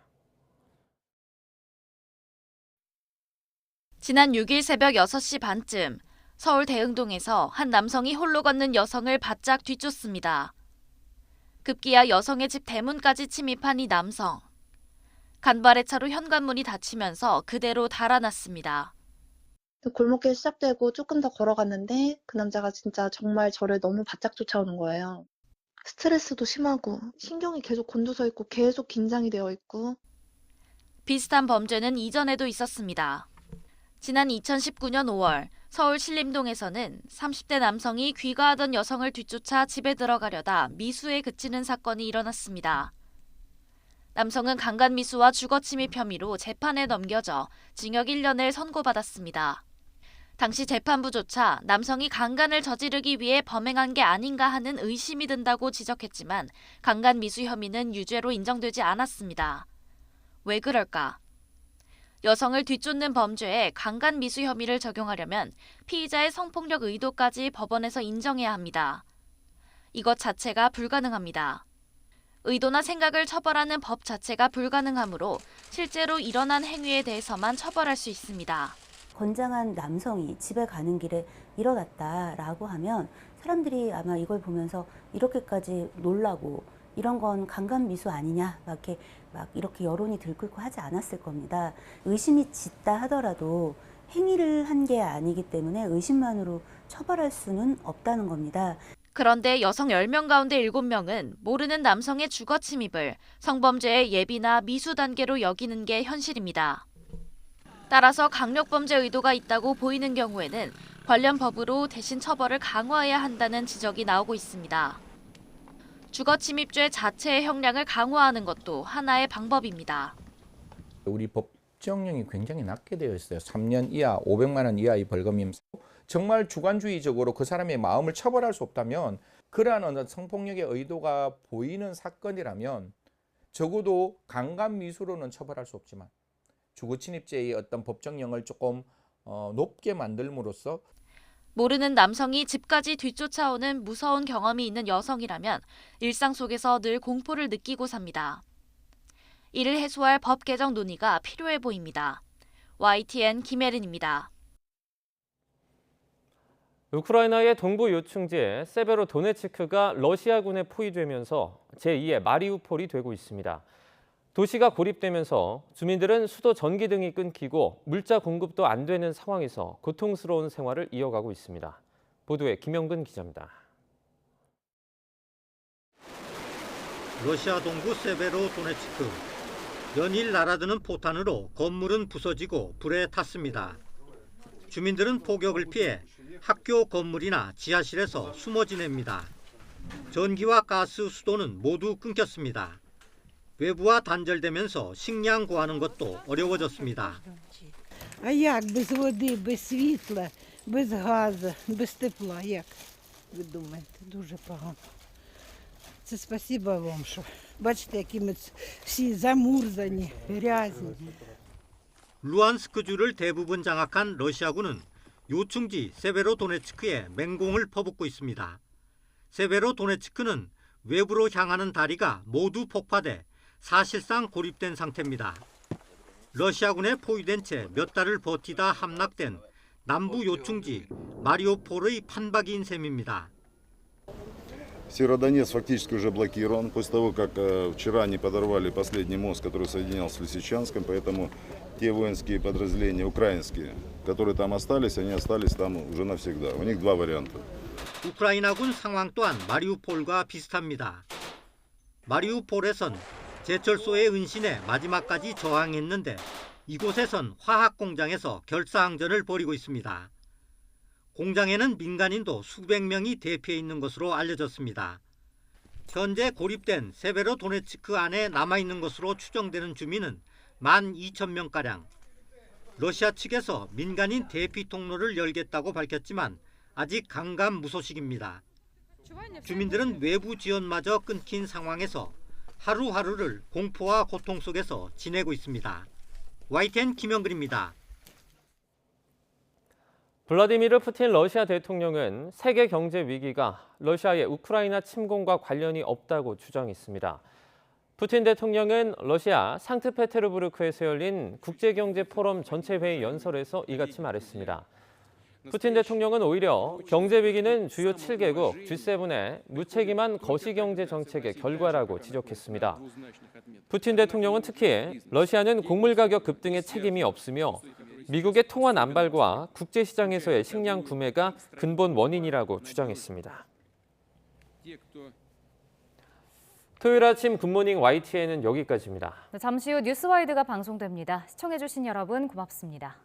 지난 6일 새벽 6시 반쯤 서울 대흥동에서 한 남성이 홀로 걷는 여성을 바짝 뒤쫓습니다. 급기야 여성의 집 대문까지 침입한 이 남성. 간발의 차로 현관문이 닫히면서 그대로 달아났습니다. 골목길 시작되고 조금 더 걸어갔는데 그 남자가 진짜 정말 저를 너무 바짝 쫓아오는 거예요. 스트레스도 심하고 신경이 계속 곤두서 있고 계속 긴장이 되어 있고. 비슷한 범죄는 이전에도 있었습니다. 지난 2019년 5월 서울 신림동에서는 30대 남성이 귀가하던 여성을 뒤쫓아 집에 들어가려다 미수에 그치는 사건이 일어났습니다. 남성은 강간미수와 주거침입 혐의로 재판에 넘겨져 징역 1년을 선고받았습니다. 당시 재판부조차 남성이 강간을 저지르기 위해 범행한 게 아닌가 하는 의심이 든다고 지적했지만 강간미수 혐의는 유죄로 인정되지 않았습니다. 왜 그럴까? 여성을 뒤쫓는 범죄에 강간미수 혐의를 적용하려면 피의자의 성폭력 의도까지 법원에서 인정해야 합니다. 이것 자체가 불가능합니다. 의도나 생각을 처벌하는 법 자체가 불가능하므로 실제로 일어난 행위에 대해서만 처벌할 수 있습니다. 건장한 남성이 집에 가는 길에 일어났다라고 하면 사람들이 아마 이걸 보면서 이렇게까지 놀라고 이런 건 강간미수 아니냐 막 이렇게 여론이 들끓고 하지 않았을 겁니다. 의심이 짙다 하더라도 행위를 한 게 아니기 때문에 의심만으로 처벌할 수는 없다는 겁니다. 그런데 여성 10명 가운데 7명은 모르는 남성의 주거 침입을 성범죄의 예비나 미수 단계로 여기는 게 현실입니다. 따라서 강력범죄 의도가 있다고 보이는 경우에는 관련 법으로 대신 처벌을 강화해야 한다는 지적이 나오고 있습니다. 주거침입죄 자체의 형량을 강화하는 것도 하나의 방법입니다. 우리 법정형이 굉장히 낮게 되어 있어요. 3년 이하, 500만 원 이하의 벌금이면 정말 주관주의적으로 그 사람의 마음을 처벌할 수 없다면 그러한 어떤 성폭력의 의도가 보이는 사건이라면 적어도 강간미수로는 처벌할 수 없지만 주거침입죄의 어떤 법정형을 조금 높게 만들므로써 모르는 남성이 집까지 뒤쫓아오는 무서운 경험이 있는 여성이라면 일상 속에서 늘 공포를 느끼고 삽니다. 이를 해소할 법 개정 논의가 필요해 보입니다. YTN 김혜린입니다. 우크라이나의 동부 요충지 세베로도네츠크가 러시아군에 포위되면서 제2의 마리우폴이 되고 있습니다. 도시가 고립되면서 주민들은 수도 전기등이 끊기고 물자 공급도 안 되는 상황에서 고통스러운 생활을 이어가고 있습니다. 보도에 김영근 기자입니다. 러시아 동부 세베로도네츠크. 연일 날아드는 포탄으로 건물은 부서지고 불에 탔습니다. 주민들은 폭격을 피해 학교 건물이나 지하실에서 숨어 지냅니다. 전기와 가스, 수도는 모두 끊겼습니다. 외부와 단절되면서 식량 구하는 것도 어려워졌습니다. А як без води, без світла, без газу, без тепла? Як ви думаєте? Дуже погано. Це спасибо вам, що бачите, які ми всі замурзані, грязні. 루안스크주를 대부분 장악한 러시아군은 요충지 세베로도네츠크에 맹공을 퍼붓고 있습니다. 세베로도네츠크는 외부로 향하는 다리가 모두 폭파돼 사실상 고립된 상태입니다. 러시아군에 포위된 채 몇 달을 버티다 함락된 남부 요충지 마리우폴의 판박이인 셈입니다. Северодонецк фактически уже блокирован после того, как вчера они подорвали последний мост, который соединял с Лисичанском, поэтому те воинские подразделения украинские, которые там остались, они остались там уже навсегда. У них два варианта. 우크라이나군 상황 또한 마리우폴과 비슷합니다. 마리우폴에선 제철소의 은신에 마지막까지 저항했는데 이곳에선 화학 공장에서 결사항전을 벌이고 있습니다. 공장에는 민간인도 수백 명이 대피해 있는 것으로 알려졌습니다. 현재 고립된 세베로도네츠크 안에 남아있는 것으로 추정되는 주민은 12,000명가량. 러시아 측에서 민간인 대피 통로를 열겠다고 밝혔지만 아직 강감무소식입니다. 주민들은 외부 지원마저 끊긴 상황에서 하루하루를 공포와 고통 속에서 지내고 있습니다. YTN 김영근입니다. 블라디미르 푸틴 러시아 대통령은 세계 경제 위기가 러시아의 우크라이나 침공과 관련이 없다고 주장했습니다. 푸틴 대통령은 러시아 상트페테르부르크에서 열린 국제경제포럼 전체 회의 연설에서 이같이 말했습니다. 푸틴 대통령은 오히려 경제 위기는 주요 7개국 G7의 무책임한 거시경제 정책의 결과라고 지적했습니다. 푸틴 대통령은 특히 러시아는 곡물 가격 급등에 책임이 없으며 미국의 통화 남발과 국제시장에서의 식량 구매가 근본 원인이라고 주장했습니다. 토요일 아침 굿모닝 YTN은 여기까지입니다. 잠시 후 뉴스와이드가 방송됩니다. 시청해주신 여러분 고맙습니다.